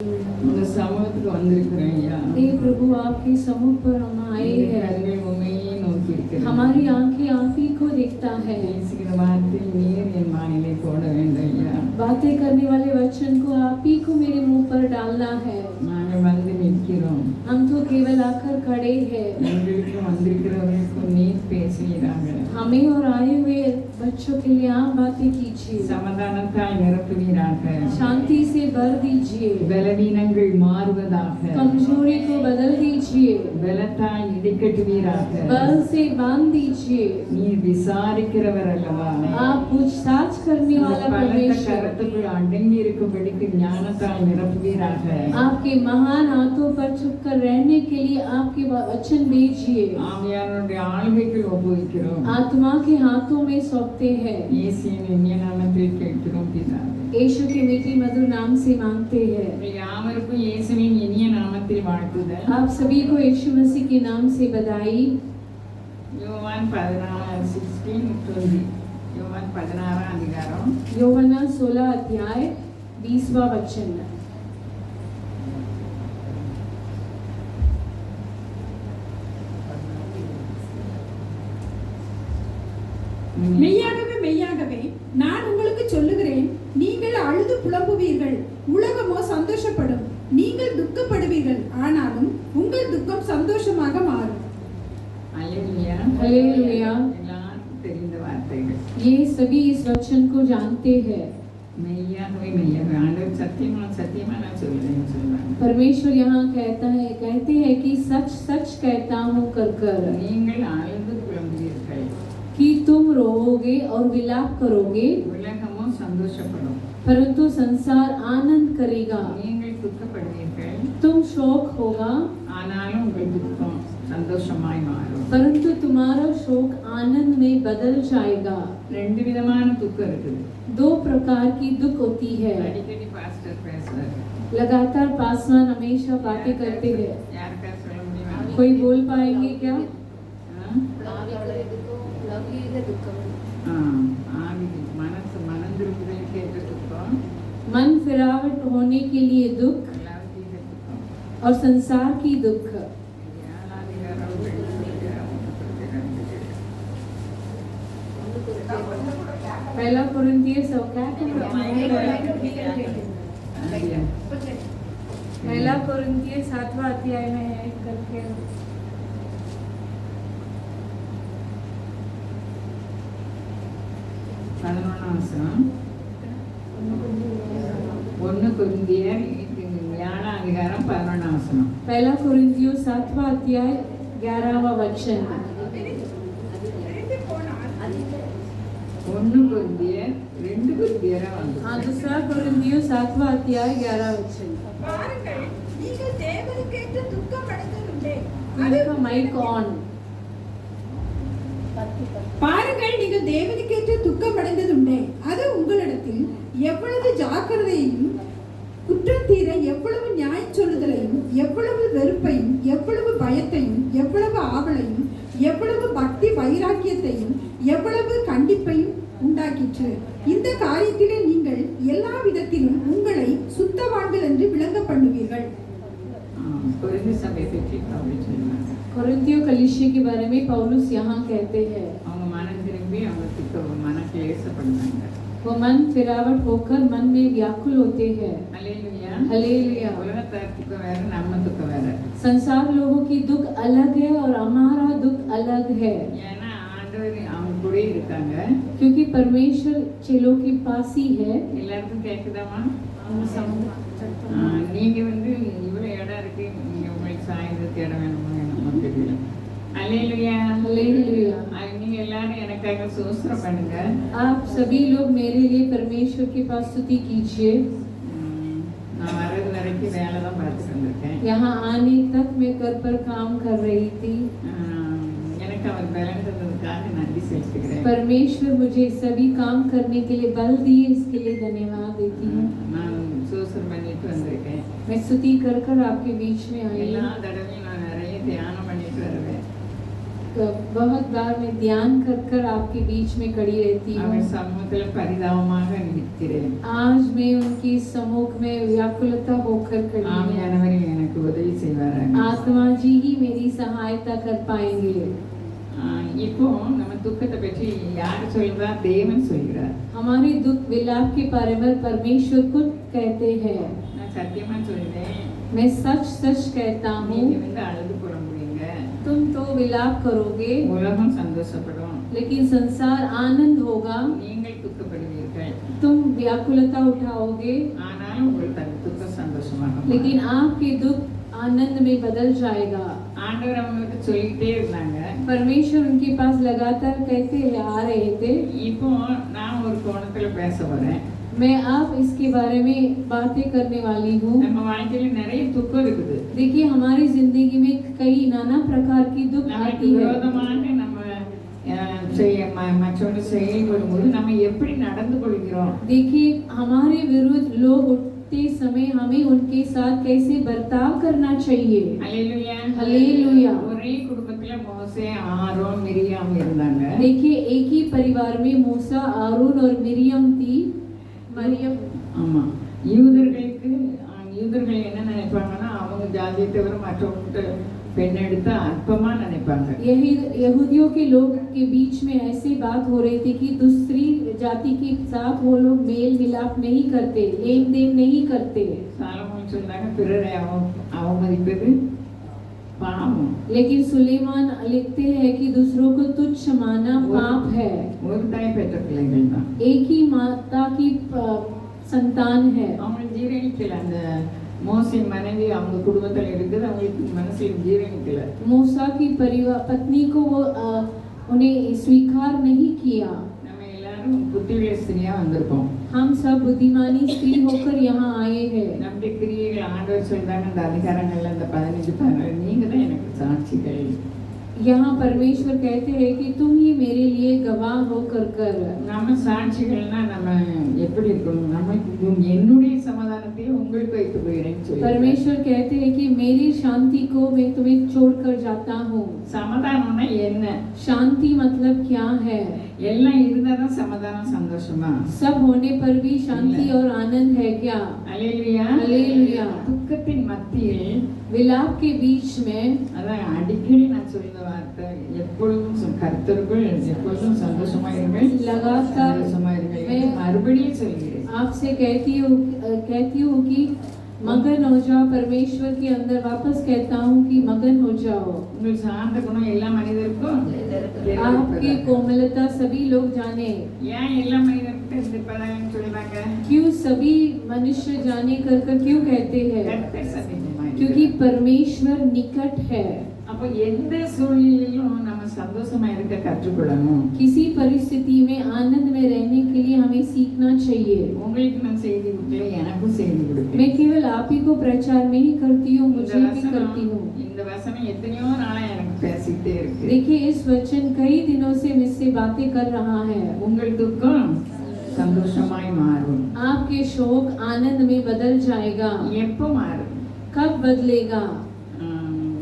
உங்க சமூகத்துக்கு வந்திருக்கிறேன் ஐயா. हे प्रभु, आपके समूह पर हम आए हैं। கண்கள் உண்மையே நோக்கி இருக்கிறது. हमारी आंखें आप ही को देखता है। பேசுகிற வார்த்தை நீர் என் வானிலை போட வேண்டும் ஐயா. बातें करने वाले वचन को आप ही को मेरे मुंह पर डालना है। நாங்கள் வந்து நிற்கிறோம். हम तो केवल आकर खड़े हैं। எங்களுக்கு வந்திருக்கிறவர்களுக்கும் நீர் பேசுவீராக. हमें और आए हुए बच्चों के लिए आप बातें कीजिए। சமாதானத்தால் நிரப்புவீராக. शांति से भर दीजिए। பலவீனங்கள் மாறுவதாக. कमजोरी को बदल दीजिए। பலத்தால் இடிக்கட்டுவீராக. बल से बांध दीजिए। நீர் விசாரிக்கிறவர் அல்லவா. आप पूछताछ करने वाला பலத்த परमेश्वर, கரத்துக்குள் அடங்கி இருக்கும்படிக்கு ஞானத்தால் நிரப்புவீராக. आपके महान हाथों पर छुपकर रहने के लिए आपके वचन भेजिए। ஆவியானவருடைய ஆளுகைக்குள் ஒப்புவிக்கிறோம். आत्मा के हाथों में सौंपते हैं। இயேசுவின் இனிய நாமத்தில் கேட்கிறோம் பிதாவே. यीशु के मीठी मधुर नाम से मांगते हैं। யாவருக்கும் இயேசுவின் இனிய நாமத்தில் வாழ்த்துதல். आप सभी को यीशु मसीह के नाम से बधाई। யோவான் 16:20. யோவான் 16 அதிகாரம் யோவாना 16 अध्याय 20वां वचन। மெய்யாகவே மெய்யாகவே நான் உங்களுக்கு சொல்லுகிறேன், நீங்கள் அழுது புலம்புவீர்கள், உலகமோ சந்தோஷப்படும். நீங்கள் துக்கப்படுவீர்கள், ஆனாலும் உங்கள் துக்கம் சந்தோஷமாக மாறும். அல்லேலூயா. हालेलुया। எல்லாருக்கும் தெரிந்த வார்த்தைகள். ये सभी इस वचन को जानते हैं। மெய்யாகவே மெய்யாகவே ஆண்டவர் சத்தியமா சத்தியமா நான் சொல்றேன்னு சொல்றாங்க. परमेश्वर यहाँ कहते हैं कि सच सच कहता हूँ कर कर, நீங்கள் அழுது புலம்புவீர்கள், कि तुम रोओगे और विलाप करोगे, உலகமோ சந்தோஷப்படும். परंतु संसार आनंद करेगा। நீங்கள் துக்கப்படுவீர்கள், तुम शोक होगा, ஆனாலும் உங்கள் துக்கம் சந்தோஷமாய் மாறும். परंतु तुम्हारा शोक आनंद में बदल जाएगा। ரெண்டு விதமான துக்கம் இருக்குது. दो प्रकार की दुख होती है। அடிக்கடி பாஸ்டர் பேசுறாரு. लगातार पासवान हमेशा बातें करते हैं। யாருக்கா சொல்ல முடியுமா? कोई बोल पाएंगे क्या? ஆவிக்கு மனசு மனந்திருப்புதல் கேட்ட துக்கம், मन फिरावट होने के लिए दुख லௌகீக துக்கம். और संसार की दुख। ஏழாதிகாரம் 2 पहला कुरिन्थियों पहला कुरिन्थियों 7वां अध्याय में है करके 11 வசனம். 1 கொரிந்தியர் 7 அதிகாரம் 11 வசனம். पहला कुरिन्थियों 7वां अध्याय 11वां वचन। 1 கொரிந்தியர் 2 கொரிந்தியரா வந்து. हाँ, दूसरा कुरिन्थियों 7वां अध्याय 11 वचन। பாருங்கள், நீங்கள் தேவனுக்கேற்ற துக்கம் அடைந்ததுண்டே. देखो माइक ऑन। பாருங்கள், நீங்கள் தேவனுக்கேற்ற துக்கம் அடைந்ததுண்டே. அது உங்களிடத்தில் எவ்வளவு ஜாக்கிரதையையும், குற்றம் தீர எவ்வளவு நியாய சொல்லுதலையும், எவ்வளவு வெறுப்பையும், எவ்வளவு பயத்தையும், எவ்வளவு ஆவலையும், எவ்வளவு பக்தி வைராக்கியத்தையும், எவ்வளவு கண்டிப்பையும் உண்டாக்கிற்று. இந்த காரியத்திலே நீங்கள் எல்லா விதத்திலும் உங்களை சுத்தவான்கள் என்று விளங்க பண்ணுவீர்கள். கொரிந்தி சபையை பற்றி பவுல் சொல்றாங்க. कुरिन्थियों कलीसिया के बारे में पौलुस यहाँ कहते हैं, அவங்க மனம் திரும்பி அவங்க துக்கம் மன கிளேசப்படுறாங்க. वो मन फिरावट होकर मन में व्याकुल होते हैं। அல்லேலூயா. हालेलुया। உலகத்தார் துக்கம் வேற, நம்ம துக்கம் வேற. संसार लोगों की दुख अलग है और हमारा दुख अलग है, ஏன்னா ஆண்டவர் அவங்க கூட இருக்காங்க. क्योंकि परमेश्वर चेलों के पास ही है। எல்லாருக்கும் கேக்குதாமா? நீங்க வந்து இவ்வளவு இடம் இருக்கு, நீங்க உங்களுக்கு சாயந்தரத்து இடம் வேணுமோ என்னமோ தெரியல. அல்லேலூயா. हालेलुया। நீங்க எல்லாரும் எனக்காக சோஸ்திரம் பண்ணுங்க. आप सभी लोग मेरे लिए परमेश्वर के पास स्तुति कीजिए। நான் வர்றது வரைக்கும் வேலை தான் பார்த்துட்டு வந்திருக்கேன். यहाँ आने तक मैं घर पर काम कर रही थी। எனக்கு அவர் பலன் தந்ததுக்காக நன்றி செலுத்துகிறேன். परमेश्वर मुझे सभी काम करने के लिए बल दिए, इसके लिए धन्यवाद देती हूँ। நான் சோஸ்திரம் பண்ணிட்டு வந்திருக்கேன். मैं स्तुति कर कर आपके बीच में आई எல்லா हूँ। தடவையும் நான் நிறைய தியானம் பண்ணிட்டு வருவேன். बहुत बार मैं ध्यान कर कर आपके बीच में खड़ी रहती அவர் हूँ। சமூகத்துல பரிதாபமாக நிற்கிறேன். आज मैं उनकी सम्मुख में व्याकुलता होकर खड़ी हूँ। ஆவியானவர் எனக்கு உதவி செய்வாராங்க. आत्मा जी ही मेरी सहायता कर पाएंगे। இப்போ நம்ம துக்கத்தை பற்றி யார் சொல்றா? தேவன் சொல்கிறார். हमारे दुख विलाप के बारे में परमेश्वर खुद कहते हैं। நான் சத்தியமா சொல்றேன், मैं सच सच कहता நீங்க हूँ, வந்து அழுது புலம்புவீங்க, तुम तो विलाप करोगे உலகம் சந்தோஷப்படும், लेकिन संसार आनंद होगा। நீங்கள் துக்கப்படுவீர்கள். तुम व्याकुलता उठाओगे ஆனாலும் உங்களுக்கு அந்த துக்கம் சந்தோஷமாக மாறும். लेकिन आपके दुख आनंद में बदल जाएगा। ஆண்டவர் அவங்களுக்கு சொல்லிட்டே இருந்தாங்க. परमेश्वर उनके पास लगातार कहते आ रहे थे। இப்போ நான் ஒரு கோணத்துல பேச வரேன். मैं आप इसके बारे में बातें करने वाली हूँ। நம்ம வாழ்க்கையில நிறைய துக்கம் இருக்குது. देखिए हमारी जिंदगी में कई नाना प्रकार की दुख நமக்கு आती है। விரோதமான நம்ம மற்றவங்க செயல்படும்போது நம்ம எப்படி நடந்து கொள்கிறோம்? देखिए हमारे विरुद्ध लोग उठते समय हमें उनके साथ कैसे बर्ताव करना चाहिए। அல்லேலூயா. हालेलुया। ஒரே குடும்பத்துல மோசே, ஆரோன், மிரியாம் இருந்தாங்க. देखिए एक ही परिवार में मूसा, आरून और मिरियम थी। मरियम ஆமா. யூதர்கள் என்ன நினைப்பாங்கன்னா, அவங்க ஜாதியை தவிர மற்றவங்க பெண் எடுத்தா அற்பமா நினைப்பாங்க. यहूदियों के लोग के बीच में ऐसी बात हो रही थी कि दूसरी जाति के साथ वो लोग मेल मिलाप नहीं करते, लेन देन नहीं करते। சாலமோன் சொன்னாங்க, பிறரை அவமதிப்பது பாவம். लेकिन सुलेमान लिखते हैं कि दूसरों को तुच्छ मानना पाप है। ஒரு தாய் பெற்ற பிள்ளைகள் தான். एक ही माता की संतान है। அவங்க ஜீரணிக்கல. அந்த மோசே மனைவி அவங்க குடும்பத்துல இருக்குது, அவங்களுக்கு மனசுல ஜீரணிக்கல. मूसा की परिवार पत्नी को वो उन्हें स्वीकार नहीं किया। நம்ம எல்லாரும் புத்தியுள்ள ஸ்திரியா வந்திருக்கோம். हम सब बुद्धिमानी स्त्री होकर यहाँ आए हैं। நம்முடைய கிரியைகள் ஆண்டவர் சொல்றாங்க, அந்த அதிகாரங்கள்ல அந்த 15 நீங்க தான் எனக்கு சாட்சிகள். यहाँ परमेश्वर कहते हैं कि तुम ही मेरे लिए गवाह हो कर நம்ம சாட்சிகள்னா நம்ம எப்படி இருக்கணும்? நம்ம என்னுடைய சமாதானத்தை உங்களுக்கு வைத்து போகிறேன்னு சொல்லி. परमेश्वर कहते हैं कि मेरी शांति को मैं तुम्हें छोड़कर जाता हूँ। சமாதானம்னா என்ன? शांति मतलब क्या है? எல்லாம் இருந்தாதான் சமாதானம், சந்தோஷமா? सब होने पर भी शांति और आनंद है क्या? அல்லேலூயா. हालेलुया। துக்கத்தின் மத்தியில், विलाप के बीच में, அதான் அடிக்கடி நான் சொல்ற வார்த்தை, எப்பொழுதும் கர்த்தருக்குள் எப்பொழுதும் சந்தோஷமா இருங்கள், लगातार சந்தோஷமா இருங்கள். मैं மறுபடியும் சொல்கிறேன், आपसे कहती हूँ कि मगन हो जाओ। परमेश्वर के अंदर वापस कहता हूँ कि मगन हो जाओ। உங்கள் சாந்த குணம் எல்லா மனிதருக்கும் आपकी कोमलता सभी लोग जाने। ஏன் எல்லா மனிதருக்கும் தெரிஞ்சிருப்பதான்னு சொல்றாங்க? क्यों सभी मनुष्य जाने कर क्यों कहते हैं? கர்த்தர் சமீபமா இருக்கிறார். क्योंकि परमेश्वर निकट है। அப்போ எந்த சூழ்நிலையிலும் நம்ம சந்தோஷமா இருக்க கற்றுக்கொள்ளணும். किसी परिस्थिति में आनंद में रहने के लिए हमें सीखना चाहिए। உங்களுக்கு நான் செய்தி கொடுக்கல, எனக்கும் செய்தி கொடுக்கல. मैं केवल आप ही को प्रचार नहीं करती हूँ, मुझे भी करती हूँ। இந்த வசனம் எத்தனையோ நாளா எனக்கு பேசிட்டே இருக்கு. देखिए इस वचन कई दिनों से मुझसे बातें कर रहा है। உங்கள் துக்கம் சந்தோஷமாய் மாறும். आपके शोक आनंद में बदल जाएगा। எப்போ மாறும்? कब बदलेगा?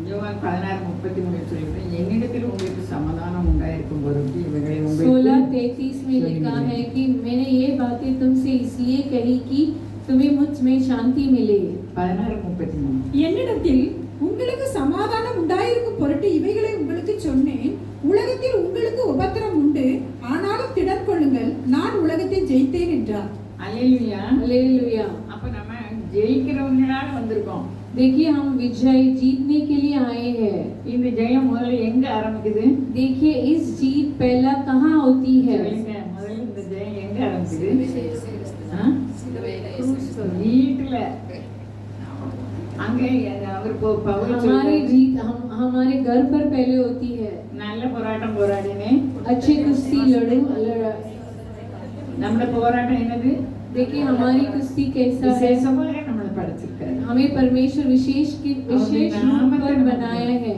யோவான் 16:33 சொல்லுது, என்னிடத்தில் உங்களுக்கு சமாதானம் உண்டாயிருக்கும் பொருட்டு இவைகளை 16:33 में लिखा है कि मैंने ये बातें तुमसे इसलिए कही कि तुम्हें मुझ में शांति मिले। 16:33 என்னிடத்தில் உங்களுக்கு சமாதானம் உண்டாயிருக்கும் பொருட்டு இவைகளை உங்களுக்கு சொன்னேன். உலகத்தில் உங்களுக்கு உபத்திரம் உண்டு, ஆனாலும் திடன் கொள்ளுங்கள், நான் உலகத்தை ஜெயித்தேன் என்றார். அல்லேலூயா. हालेलुया। அப்ப நம்ம ஜெயிக்கிறவங்களால வந்திருக்கோம். देखिए हम विजय जीतने के लिए आए हैं। இந்த ஜெயம் முதல்ல எங்க ஆரம்பிக்குது? देखिए इस जीत पहला कहाँ होती है? சொல்லுங்க, முதல்ல இந்த ஜெயம் எங்க ஆரம்பிக்குது? வீட்டுல. அங்க அவர் பவுல் हमारी சொல்றாரு, जीत हमारे घर पर पहले होती है। நல்ல போராட்டம் போராடினே. अच्छी कुश्ती लड़ो। நம்ம போராட்டம் என்னது? देखिए हमारी कुश्ती कैसा है? விசேஷமாக நம்மளை படைச்சிருக்காரு. हमें परमेश्वर विशेष रूप पर बनाया है।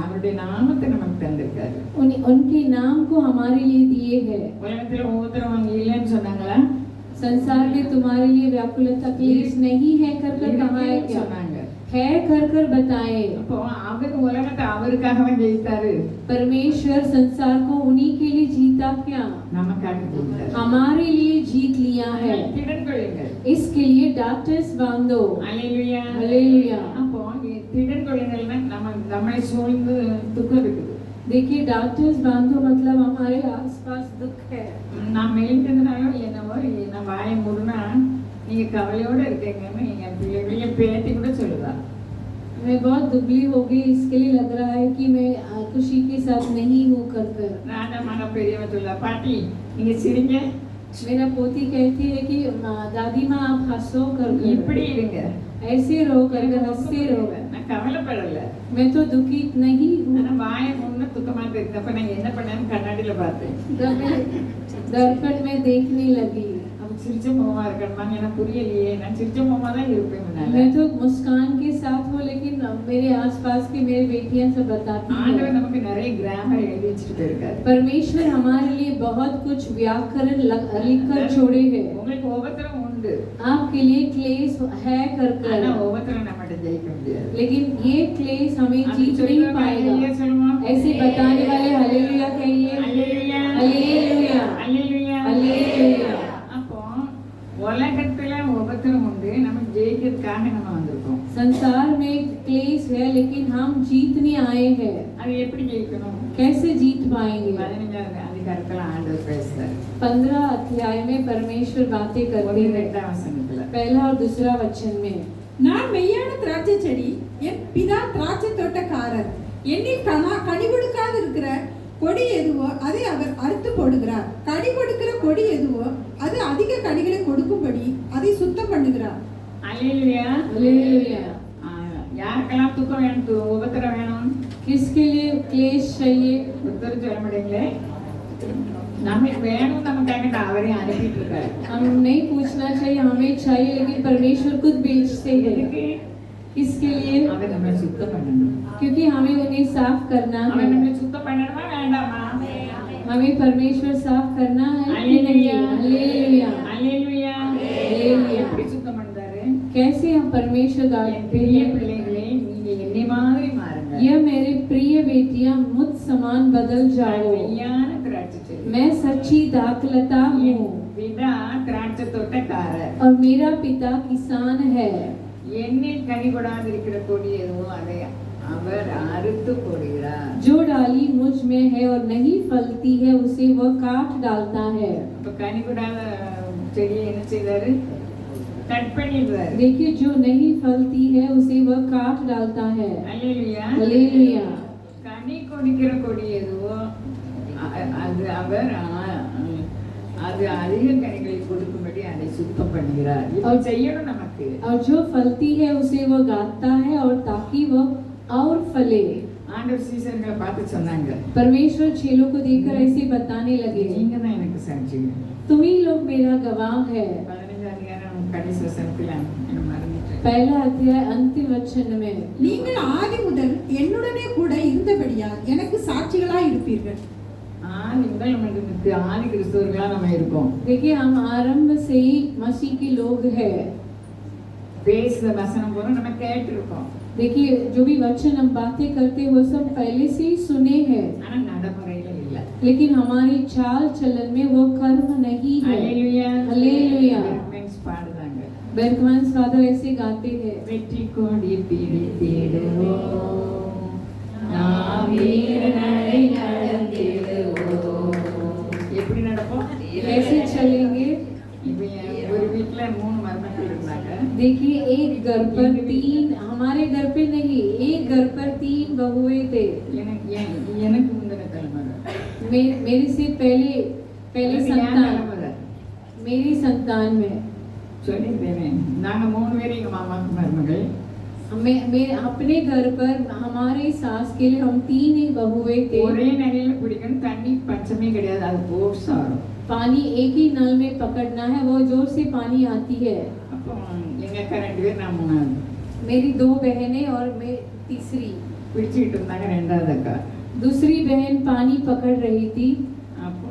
அவருடைய நாமத்தை நமக்கு தந்திருக்காரு. उनके नाम को हमारे लिए दिए है। உலகத்துல ஒவ்வொருத்தரும் இல்லைன்னு சொன்னாங்களா? संसार में तुम्हारे लिए व्याकुलता क्लेश नहीं है कर कहा है क्या? சொன்னாங்க. है कर कर बताए। அப்போ அவர் உலகத்தை அவருக்காகவே ஜெயித்தாரு, परमेश्वर संसार को उन्हीं के लिए जीता क्या? நமக்காக ஜெயித்தாரு. हमारे लिए जीत लिया है। திடன் கொள்ளுங்கள். इसके लिए डाक्टर्स बांधो। அல்லேலூயா. हालेलुया। அப்போ திடன் கொள்ளுங்கள்னா நம்மை சூழ்ந்து துக்கம் இருக்குது. देखिए डॉक्टर्स बांधो मतलब हमारे आसपास दुख है। நான் மெலிந்ததுனாலும் என்னவோ நான் வாயை மூடுனா நீங்க கவலையோட இருக்கீங்கன்னு என் பிள்ளைகளையும் பேத்தி கூட சொல்லுதா. मैं बहुत दुबली हो गई, इसके लिए लग रहा है कि मैं खुशी के साथ नहीं हूँ कर कर। ராஜா மன பெரியவ சொல்ல, பாட்டி நீங்க சிரிங்க, मेरा पोती कहती है कि दादी माँ आप हंसो कर இப்படி कर, இருங்க, ऐसे रहो कर कर, हंसते रहो। நான் கவலைப்படல, मैं तो दुखित नहीं हूँ। ஆனா வாயை மூடுனா துக்கமா தெரியுது. அப்ப நான் என்ன பண்ணேன்னு கண்ணாடியில பார்த்தேன். जब मैं दर्पण में देखने लगी, அப்ப சிரிச்ச முகமா இருக்கணுமா எனக்கு புரியலையே, நான் சிரிச்ச முகமா தான் இருப்பேன் முன்னால. मैं तो मुस्कान के साथ हूँ, लेकिन मेरे आसपास की मेरी बेटियां सब बताती ஆண்டவர் हैं। நமக்கு நிறைய கிராமர் எழுதி வச்சுட்டு போயிருக்காரு. परमेश्वर हमारे लिए बहुत कुछ व्याकरण लिख कर छोड़े हैं। உங்களுக்கு உபத்திரம் உண்டு, आपके लिए क्लेश है कर ஆனா कर, உபத்திரம் நம்மகிட்ட ஜெயிக்க முடியாது. लेकिन ये क्लेश हमें அது जीत नहीं சொல்லுவாங்க, पाएगा। அல்லேலூயா சொல்லுவோம். ऐसे बताने वाले हालेलुया कहिए। அல்லேலூயா. हालेलुया। அல்லேலூயா. हालेलुया। அப்போ உலகத்துல உபத்திரம் உண்டு, நம்ம ஜெயிக்கிறதுக்காக நம்ம வந்திருக்கோம். संसार में क्लेश है, लेकिन हम जीतने आए हैं। அது எப்படி ஜெயிக்கணும்? कैसे जीत पाएंगे? 15வது அதிகாரத்துல ஆண்டவர் பேசுறார். 15 अध्याय में परमेश्वर बातें करते हैं, 1-2 வசனத்துல. पहला और दूसरा वचन में। நான் மெய்யான திராட்சை செடி, என் பிதா திராட்சை தோட்டக்காரர். என்னில் கனி கொடுக்காத இருக்கிற கொடி எதுவோ அதை அவர் அறுத்து போடுகிறார். கனி கொடுக்கிற கொடி எதுவோ அது அதிக கனிகளை கொடுக்கும்படி அதை சுத்தம் பண்ணுகிறார். அல்லேலூயா. हालेलुया। யாருக்கெல்லாம் துக்கம் வேணும், உபத்திரம் வேணும்? किसके लिए क्लेश चाहिए? ஒருத்தர் சொல்ல முடியுங்களே, நமக்கு வேணும், நமக்காக அவரே அனுப்பிட்டு இருக்காரு. हम नहीं पूछना चाहिए, हमें चाहिए, लेकिन परमेश्वर खुद बेचते हैं। எதுக்கு? किसके लिए? அவர் நம்மை சுத்தம் பண்ணணும். क्योंकि हमें उन्हें साफ करना அவர் है। நம்மை சுத்தம் பண்ணணுமா வேண்டாமா? हमें परमेश्वर साफ करना है कि नहीं? அல்லேலூயா. हालेलुया। அல்லேலூயா. அல்லேலூயா. எப்படி சுத்தம் பண்றாரு? कैसे हम परमेश्वर का என் பெரிய பிள்ளைகளே, நீங்க என்னை மாதிரி மாறுங்க. यह मेरे प्रिय बेटियां मुझ समान बदल நான் जाओ। மெய்யான திராட்சை செடி. मैं सच्ची दाखलता என் हूँ பிதா திராட்சை தோட்டக்காரர். और मेरा पिता किसान है। என்னில் கனி கொடாதிருக்கிற கொடி எதுவோ அதை அவர் அறுத்து போடுகிறார். जो डाली मुझ में है और नहीं फलती है, उसे वह काट डालता है। அப்ப கனி கொடாத செடியை என்ன செய்தாரு? கட் பண்ணிடுறாரு. देखिए, जो नहीं फलती है उसे वह काट डालता है। அல்லேலூயா. हालेलुया। கனி கொடுக்கிற கொடி எதுவோ அது அவர் அது அதிக கனிகளை கொடுக்கும்படி அதை சுத்தம் பண்ணுகிறார். இது செய்யணும் நமக்கு. और जो फलती है उसे वह गाता है, और ताकि वह और फले। ஆண்டவர் சீசர்களை பார்த்து சொன்னாங்க, परमेश्वर चेलों को देखकर ऐसे बताने लगे, நீங்க தான் எனக்கு சாட்சிங்க. तुम ही लोग मेरा गवाह है। 15 அதிகாரம் கடைசி வசனத்துல நான் மறந்துட்டேன். पहला अध्याय अंतिम वचन में, நீங்கள் ஆதி முதல் என்னுடனே கூட இருந்தபடியால் எனக்கு சாட்சிகளாய் இருப்பீர்கள். நீங்கள் நமக்கு ஆதி கிறிஸ்தவர்களா நம்ம இருக்கோம். देखिए हम आरंभ से ही मसीह के लोग हैं। பேசுற வசனம் பூரா நம்ம கேட்டிருக்கோம். देखिए जो भी वचन हम बातें करते हैं वो सब पहले से ही सुने हैं, ஆனா நடைமுறையில இல்ல. लेकिन हमारी चाल चलन में वो कर्म नहीं है। அல்லேலூயா. हालेलुया। பெர்மென்ஸ் பாடுறாங்க. बेरकमैन्स फादर ऐसे गाते हैं, வெற்றி கொடி பிடித்திடுவோம், நாம் வீரநடை நடந்திடுவோம். எப்படி நடப்போம்? कैसे चलेंगे? இப்ப ஒரு வீட்ல 3 மருமக்கள் இருந்தாங்க. देखिए एक घर पर 3, हमारे घर पे नहीं, एक घर पर 3 बहुएं थे। எனக்கு முந்தின தலைமுறை, मेरे से पहले என் संतान, தலைமுறை मेरी संतान में சொல்லிட்டேனே. நாங்க 3 பேர் எங்க மாமாக்கு மருமகள். मैं अपने घर पर हमारे सास के लिए हम 3 ही बहुएं थे। ஒரே நிலையில பிடிக்கணும், தண்ணி பச்சமே கிடையாது, அது போர்ஸா வரும். पानी एक ही नल में पकड़ना है, वो जोर से पानी आती है। அப்போ எங்க அக்கா 2 பேர், நான் 3வது. मेरी 2 बहनें और मैं तीसरी। பிடிச்சிட்டு இருந்தாங்க 2வது அக்கா. दूसरी बहन पानी पकड़ रही थी। அப்போ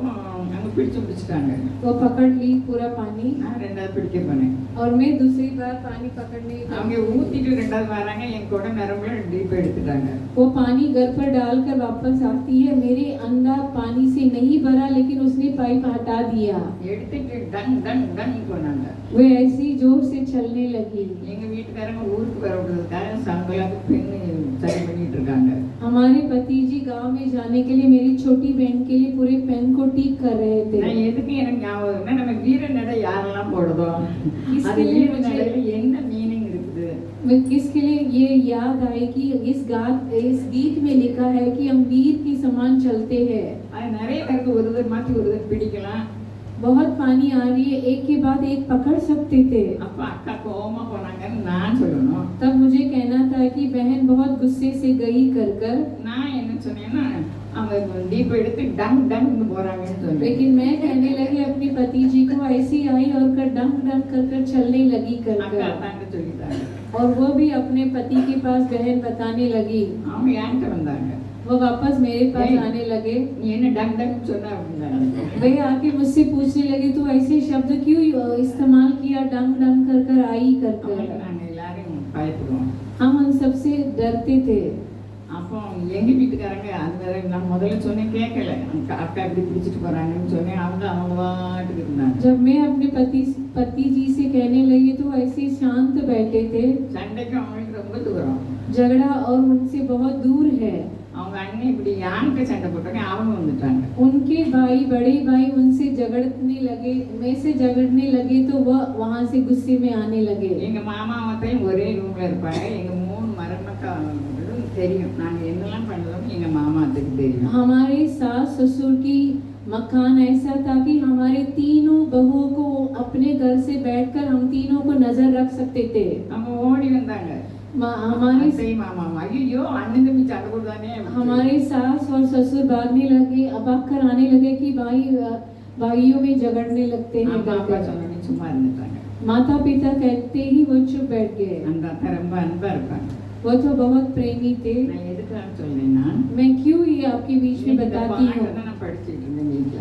அங்க பிடிச்சிட்டாங்க. वो पकड़ ली पूरा पानी நான் ரெண்டாவது பிடிக்க போனேன். और मैं दूसरी बार पानी पकड़ने அவங்க ஊத்திட்டு ரெண்டாவது வராங்க, என் கூட நரம்புல டீப் எடுத்துட்டாங்க. वो पानी घर पर डालकर वापस आती है, मेरे अंदर पानी से नहीं भरा लेकिन उसने पाइप हटा दिया। எடுத்துட்டு டங் டங் டங் போனாங்க. वे ऐसी जोर से चलने लगी। எங்க வீட்டுக்காரங்க ஊருக்கு வர விடுறதுக்காக சங்கலாக்கு பெண் சரி பண்ணிட்டு இருக்காங்க. हमारे पति जी गांव में जाने के लिए मेरी छोटी बहन के लिए पूरे पेन को ठीक कर रहे நான் थे। எதுக்கு எனக்கு ஞாபகம்னா, நம்ம வீர நடை யாரெல்லாம் போடுதோ इसके அது लिए வீர मुझे நடையில என்ன மீனிங் இருக்குது? किसके लिए ये याद आए कि इस गीत में लिखा है कि हम वीर के समान चलते हैं। அது நிறைய பேருக்கு ஒருவர் மாற்றி ஒருவர் பிடிக்கலாம். बहुत पानी आ रही है, एक के बाद एक पकड़ सकते थे। அப்ப அக்கா கோவமா போனாங்கன்னு நான் சொல்லணும். तब मुझे कहना था कि बहन बहुत गुस्से से गई कर कर, நான் என்ன சொன்னேன்னா, அவங்க டீப் எடுத்து டங் டங்னு போறாங்கன்னு சொன்னேன். लेकिन मैं कहने लगी अपने पति जी को ऐसी आई और कर डंग डंग कर कर चलने लगी कर அக்கா कर, தாங்க சொல்லிட்டாங்க. और वो भी अपने पति के पास बहन बताने लगी। அவங்க என்கிட்ட வந்தாங்க. वो वापस मेरे पास नहीं। आने लगे। நீ என்ன டங் டங் சொன்ன அப்படின்னாங்க. वे आके मुझसे पूछने लगे तू ऐसे शब्द क्यों इस्तेमाल किया, डंग डंग कर कर आई कर அவங்களுக்கு कर। நாங்க எல்லாரும் பயப்படுவோம். हम उन सबसे डरते थे। அப்போ எங்க வீட்டுக்காரங்க அந்த நான் முதல்ல சொன்னேன், கேட்கல. அக்கா இப்படி பிடிச்சிட்டு போறாங்கன்னு சொன்னேன். அவங்க பாட்டுக்கு இருந்தாங்க. जब मैं अपने पति जी से कहने लगी तो ऐसे शांत बैठे थे। சண்டைக்கு அவங்களுக்கு ரொம்ப தூரம். झगड़ा और उनसे बहुत दूर है। அவங்க அண்ணன் இப்படி யான்கிட்ட சண்டை போட்டாங்க, அவங்க வந்துட்டாங்க. उनके भाई बड़े भाई उनसे झगड़ने लगे, मैं से झगड़ने लगे तो वह वहां से गुस्से में आने लगे। எங்க மாமா அத்தையும் ஒரே ரூம்ல இருப்பாங்க. எங்க 3 மருமக்களும் தெரியும் நாங்க என்னெல்லாம் பண்ணுறோம், எங்க மாமா அத்தைக்கு தெரியும். हमारे सास ससुर की मकान ऐसा था कि हमारे तीनों बहुओं को अपने घर से बैठकर हम तीनों को नजर रख सकते थे। அவங்க ஓடி வந்தாங்க. हमारे அத்தை மாமா ஐயோ அண்ணன் தம்பி சண்டை போடுதானே. हमारे सास और ससुर भागने लगे, अबाक कर आने लगे कि भाइयों में झगड़ने लगते हैं அப்பா करके। சொன்னோன்னே சும்மா இருந்துட்டாங்க. माता पिता कहते ही वो चुप बैठ गए। அந்த அத்தை ரொம்ப அன்பா இருப்பாங்க. वो तो बहुत प्रेमी थे। நான் எதுக்காக சொன்னேன்னா, मैं क्यों ये आपके बीच में இந்த बताती हूँ। பாட்டை தான் நான் படிச்சிட்டு இருந்தேன் வீட்டுல.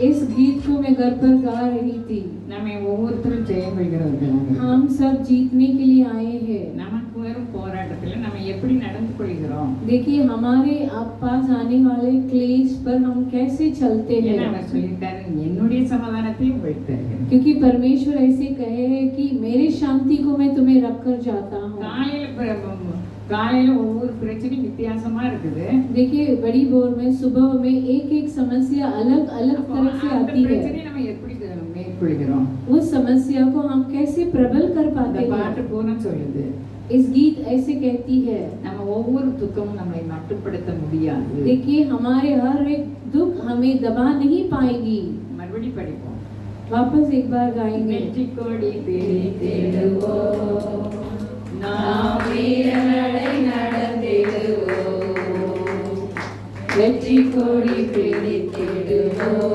इस गीत को मैं घर पर गा रही थी। நம்ம ஒவ்வொருத்தரும் ஜெயம் பெறுகிறவர்கள். हम सब जीतने के लिए आए हैं। நமக்கு வரும் போராட்டத்துல நம்ம எப்படி நடந்து கொள்கிறோம்? देखिए हमारे आप पास आने वाले क्लेश पर हम कैसे चलते ஏன்னா हैं, அவர் சொல்லிட்டாரு, என்னுடைய சமாதானத்தையும் உங்களுக்கு தருகிறேன். क्योंकि परमेश्वर ऐसे कहे है कि मेरे शांति को मैं तुम्हें रख कर जाता हूँ। காலையில ஒவ்வொரு பிரச்சனையும் வித்தியாசமா இருக்குது. देखिए बड़ी भोर में सुबह में एक एक समस्या अलग अलग तरह से அந்த आती है। பிரச்சனையை நம்ம எப்படி மேற்கொள்கிறோம்? उस समस्या को हम कैसे प्रबल कर அந்த पाते பாட்டு हैं। பூரா சொல்லுது, इस गीत ऐसे कहती है। நம்ம ஒவ்வொரு துக்கமும் நம்மை மட்டுப்படுத்த முடியாது. देखिए हमारे हर एक दुख हमें दबा नहीं पाएगी। மறுபடி படிப்போம். वापस एक बार गाएंगे। வெற்றி கொடி பிடித்திடுவோம், நாம் வீர நடை நடந்திடுவோம். வெற்றி கொடி பிடித்திடுவோம்,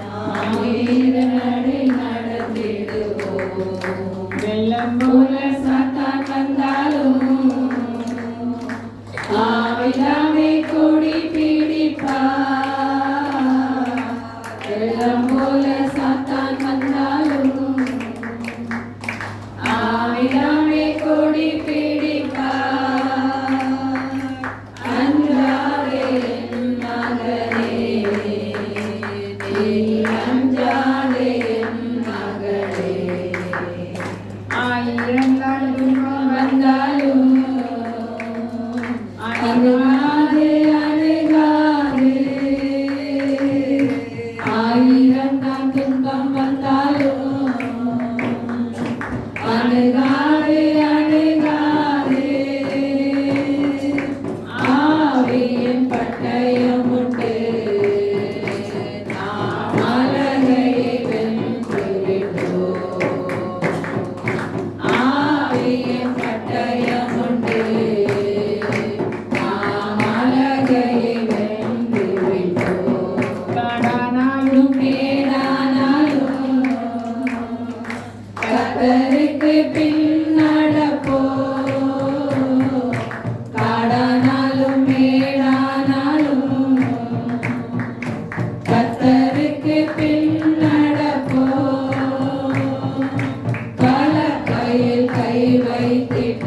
நாம் வீர நடை நடந்திடுவோம். வெள்ளம் போல சாத்தான் வந்தாலும் ஆவிதாமே கொடி பிடிப்பார். வெள்ளம் போல சாத்தான் வந்தாலும் ஆவிதாமே கொடி பிடிப்பார். அஞ்சாதே என் மகனே, நீ அஞ்சாதே என் மகளே. ஆயிரம் நாள் துன்பம் வந்தாலும் அணுகாதே அணுகாதே. ஆயிரம் நாள் துன்பம் வந்தாலும் அணுகாதே அணுகாதே.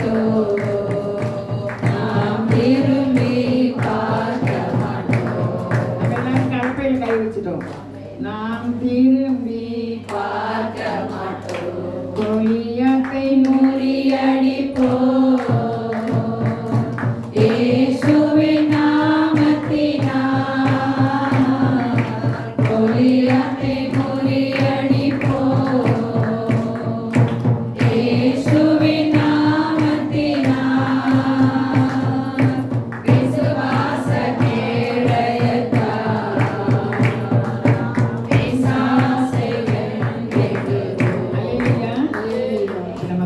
तो நாம் திரும்பி பார்க்க மாட்டோம். அதெல்லாம் கலப்பையில் கை வச்சுட்டோம். நாம் திரும்பி பார்க்க மாட்டோம். கோலியாத்தை முறியடிப்போம். இயேசுவின் நாமத்தினால் கோலியாத்தை முறியடிப்போம். இயேசுவின் நாமத்தினால் விசுவாச கேடயத்தால் பிசாசைகள் வெல்லுவோம். நம்ம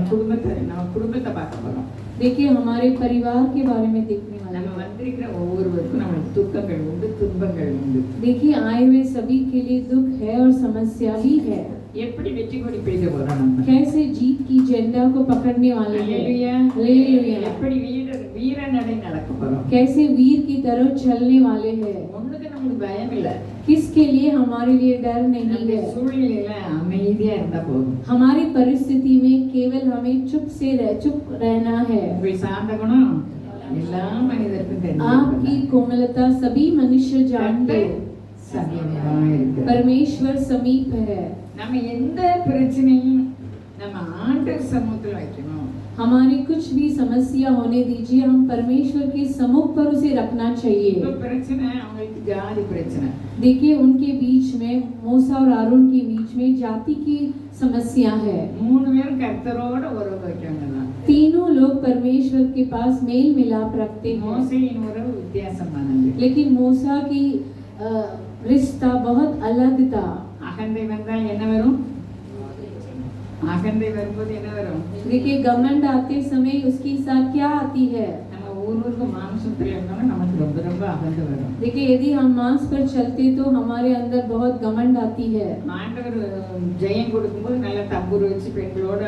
குடும்பத்தை பார்க்க போறோம். देखिए हमारे परिवार के बारे में देखने वाले நம்ம வந்திருக்கிற ஒவ்வொருவருக்கும் நம்மளுக்கு துக்கங்கள் உண்டு, துன்பங்கள் உண்டு. देखिए आए हुए सभी के लिए दुख है और समस्या भी है. எப்படி வெற்றி கொடி பிடிக்க போறோம் நம்ம? कैसे जीत की झंडा को पकड़ने वाले हैं. அல்லேலூயா. हालेलुया. எப்படி வீர நடை நடக்க போறோம்? कैसे वीर की तरह चलने वाले हैं. ஒண்ணுக்கு நமக்கு பயம் இல்ல. किसके लिए हमारे लिए डर नहीं நம்முடைய है. சூழ்நிலையில அமைதியா இருந்தா போதும். हमारी परिस्थिति में केवल हमें चुप रहना है. உங்கள் சாந்த குணம் எல்லா மனிதருக்கும் आपकी தெரியும். कोमलता सभी मनुष्य जानते हैं. சமீபமா இருக்கு. परमेश्वर समीप है. நம்ம எந்த பிரச்சனையும் நம்ம ஆண்டவர் சமூகத்துல வைக்கணும். हमारी कुछ भी समस्या होने दीजिए, हम परमेश्वर के सम्मुख पर उसे रखना இப்ப चाहिए. பிரச்சனை அவங்களுக்கு ஜாதி பிரச்சனை. देखिए उनके बीच में मूसा और आरोन के बीच में जाति की समस्या है. மூணு பேரும் கர்த்தரோட உறவு வைக்கணும். तीनों लोग परमेश्वर के पास मेल मिलाप रखते हैं, மோசேயின் உறவு வித்தியாசமானது. लेकिन मूसा की रिश्ता बहुत अलग था. அகந்தை வந்தால் என்ன வரும்? அகந்தை வரும்போது என்ன வரும்? देखिए घमंड आते समय उसके साथ क्या आती है. நம்ம ஊருக்கு மாம்சத்துல இருந்தாலும் நமக்கு ரொம்ப ரொம்ப அகந்தை வரும். देखिए यदि हम मांस पर चलते तो हमारे अंदर बहुत घमंड आती है. ஆண்டவர் ஜெயம் கொடுக்கும்போது நல்ல தம்பூர் வச்சு பெண்களோட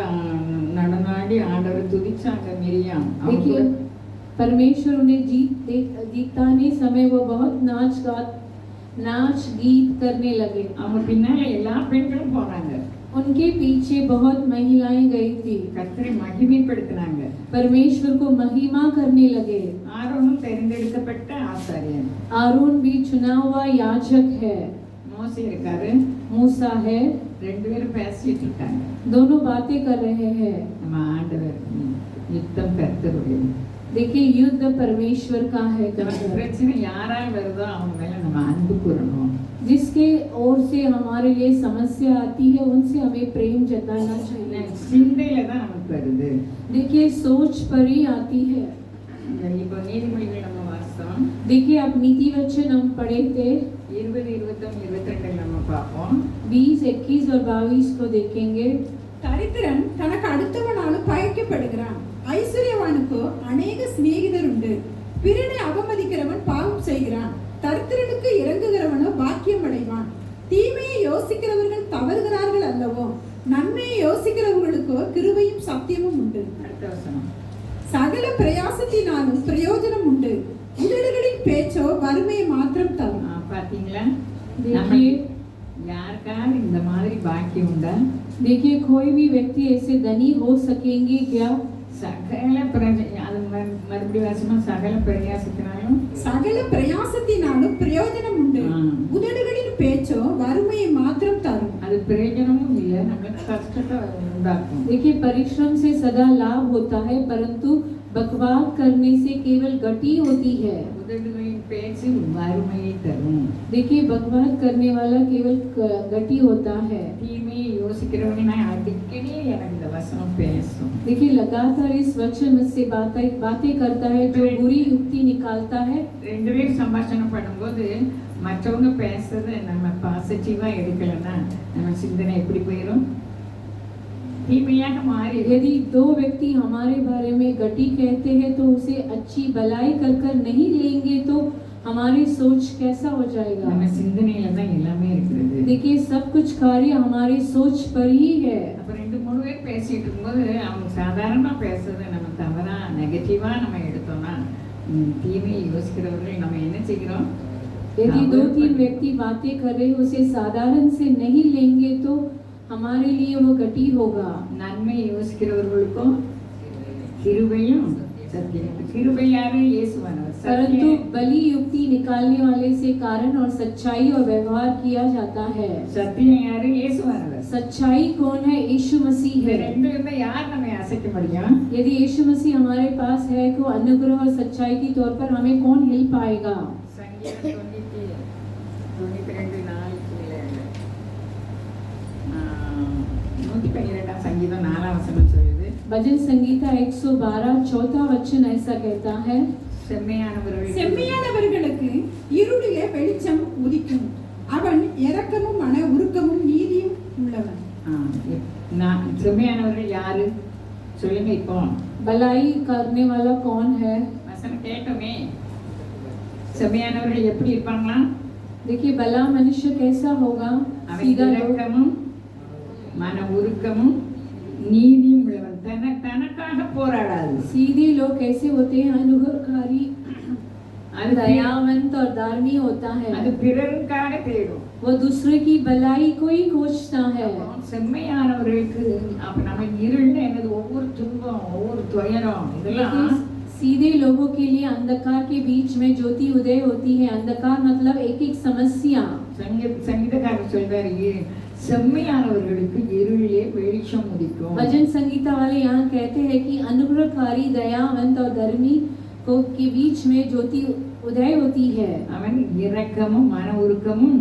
நடனாடி ஆண்டவர் துதிச்சாங்க மிரியாம். देखिए परमेश्वर उन्हें जीताने समय वो बहुत नाच गीत करने लगे. அவங்க பின்னால எல்லா பெண்களும் போனாங்க. उनके पीछे बहुत महिलाएं गई थी. கர்த்தரை மகிமைப்படுத்தினாங்க. परमेश्वर को महिमा करने लगे. ஆரோனும் தெரிந்தெடுக்கப்பட்ட ஆசாரியன். आरोन भी चुना हुआ याजक है. மோசே இருக்காரு. मूसा है. ரெண்டு பேரும் பேசிட்டு இருக்காங்க. दोनों बातें कर रहे हैं. நம்ம ஆண்டவர் யுத்தம் கர்த்தருடையது. देखिए युद्ध परमेश्वर का है. நமக்கு பிரச்சனை யாரால் வருதோ அவங்க மேல நம்ம அன்பு கூறணும். जिसके ओर से हमारे लिए समस्या आती है उनसे हमें प्रेम जताना चाहिए. சிந்தையில தான் நமக்கு வருது. देखिए सोच पर ही आती है. இப்போ நீதிமொழிகள் நம்ம வாசித்தோம். देखिए आप नीति वचन हम पढ़े थे 20, 21, 22 நம்ம பார்ப்போம். 20, 21 और 22 को देखेंगे. தரித்திரன் தனக்கு அடுத்தவனாலும் பயக்கப்படுகிறான். ஐஸ்வர்யவானுக்கு அநேக சிநேகிதர் உண்டு. பிறனை அவமதிக்கிறவன் பாவம் செய்கிறான். தரித்திரனுக்கு இறங்குகிறவனோ பாக்கியம் அடைவான். தீமையை யோசிக்கிறவர்கள் தவறுகிறார்கள் அல்லவோ, நன்மையை யோசிக்கிறவர்களுக்கோ கிருபையும் சத்தியமும் உண்டு. அடுத்த வசனம். சகல பிரயாசத்தினாலும் பிரயோஜனம் உண்டு. உதடுகளின் பேச்சோ வறுமையை மாத்திரம் தரும். பாத்தீங்களா? देखिए யாருக்காவது இந்த மாதிரி பாக்கியம் உண்டா? देखिए कोई भी व्यक्ति ऐसे धनी हो सकेंगे क्या? சகல அது மறுபடி வாசமா சகல பிரயாசத்தினாலும் சகல பிரயாசத்தினாலும் பிரயோஜனம் உண்டு. உதடுகளின் பேச்சோ வறுமையை மாத்திரம் தரும். அது பிரயோஜனமும் இல்லை, நமக்கு கஷ்டத்தை உண்டாக்கும். देखिए परिश्रम से सदा लाभ होता है, परंतु बकवाद करने से केवल गति होती है. உதடுகளின் பேச்சு வறுமையை தரும். देखिए बकवाद करने वाला केवल गति होता है. தீமையை யோசிக்கிறவங்க அடிக்கடி எனக்கு இந்த வசனம் பேசும். देखिए लगातार इस वचन से बातें करता है, जो बुरी युक्ति निकालता है. ரெண்டு பேரும் சம்பாஷணம் பண்ணும்போது மற்றவங்க பேசுறதை நம்ம பாசிட்டிவா எடுக்கலன்னா நம்ம சிந்தனை எப்படி போயிடும்? தீமையாக மாறி. यदि दो व्यक्ति हमारे बारे में गति कहते हैं तो उसे अच्छी भलाई कर नहीं लेंगे तो हमारी सोच कैसा हो जाएगा? நம்ம சிந்தனையில தான் எல்லாமே இருக்குது. देखिए सब कुछ कार्य हमारी सोच पर ही है. அப்ப ரெண்டு மூணு பேர் பேசிட்டு இருக்கும்போது அவங்க சாதாரணமா பேசுறதை நம்ம தவறா நெகட்டிவா நம்ம எடுத்தோம்னா தீமையை யோசிக்கிறவர்கள் நம்ம என்ன செய்கிறோம்? यदि 2-3 व्यक्ति बातें कर रहे उसे साधारण से नहीं लेंगे तो हमारे लिए वो गति होगा. நன்மை யோசிக்கிறவர்களுக்கும் கிருபையும் சத்தியம். கிருபை யாரு? இயேசுவானவர். परंतु சத்தியம் बलि युक्ति निकालने वाले से कारण और सच्चाई और व्यवहार किया जाता है। சத்தியம் யாரு? இயேசுவானவர். सच्चाई कौन है? यीशु मसीह இந்த है। ரெண்டு இருந்தா யார் நம்மை அசைக்க முடியும்? यदि यीशु मसीह हमारे पास है तो अनुग्रह और सच्चाई के तौर पर हमें कौन हिल पाएगा? சங்கீதம் 92 112 சங்கீதம் 4 வசனம் சொல்லுது, भजन संगीता 112 चौथा वचन ऐसा कहता है, செம்மையானவர்களுக்கு இருளிலே வெளிச்சம் உதிக்கும், அவன் இரக்கமும் மன உருக்கமும் நீதியும் உள்ளவன். செம்மையானவர்கள் யாரு சொல்லுங்க. இப்போ भलाई करने वाला कौन है? வசனம் கேட்டோமே. செம்மையானவர்கள் எப்படி இருப்பாங்களா? देखिए भला मनुष्य कैसा होगा? सीधा लोग, இரக்கமும் மன உருக்கமும் நீதியும் உள்ளவன். தனக்காக போராடாது. सीधे लोग कैसे होते हैं? अनुग्रहकारी, दयावंत और धार्मी होता है। அது பிறருக்காக தேடும். वो दूसरे की भलाई को ही खोजता है। செம்மையானவர்களுக்கு அப்ப நம்ம இருள்னு என்னது? ஒவ்வொரு துன்பம், ஒவ்வொரு துயரம், இதெல்லாம் सीधे लोगों के लिए अंधकार के बीच में ज्योति उदय होती है। अंधकार मतलब एक एक समस्या। சங்கீதக்காரர் சொல்றாரு, செம்மையானவர்களுக்கு இருளிலே வெளிச்சம் உதிக்கும். भजन संगीता वाले यहाँ कहते हैं कि अनुग्रहकारी, दयावंत और धर्मी को के बीच में ज्योति उदय होती है। அவன் இரக்கமும் மன உருக்கமும்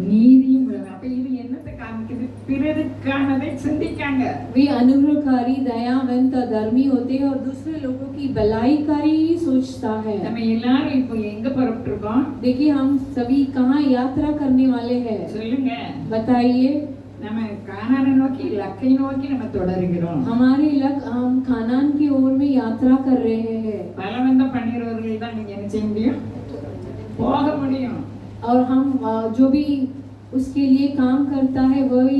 நீதியும் உள்ளவன். அப்ப இது என்னத்தை காமிக்குது? பிறருக்கானதை சிந்திக்காங்க. वे अनुग्रहकारी, दयावंत और धर्मी होते हैं और दूसरे लोगों की भलाईकारी ही सोचता है। நம்ம எல்லாரும் இப்போ எங்க புறப்பட்டிருக்கோம்? देखिए हम सभी कहाँ यात्रा करने वाले हैं? சொல்லுங்க. बताइए। நம்ம கானானை நோக்கி, இலக்கை நோக்கி நம்ம தொடருகிறோம். हमारे लक्ष्य हम खानान की ओर में यात्रा कर रहे हैं। பலவந்தம் பண்ணிறவர்கள் தான் நீங்க என்ன செய்ய முடியும்? போக முடியும். और हम जो भी उसके लिए काम करता है वही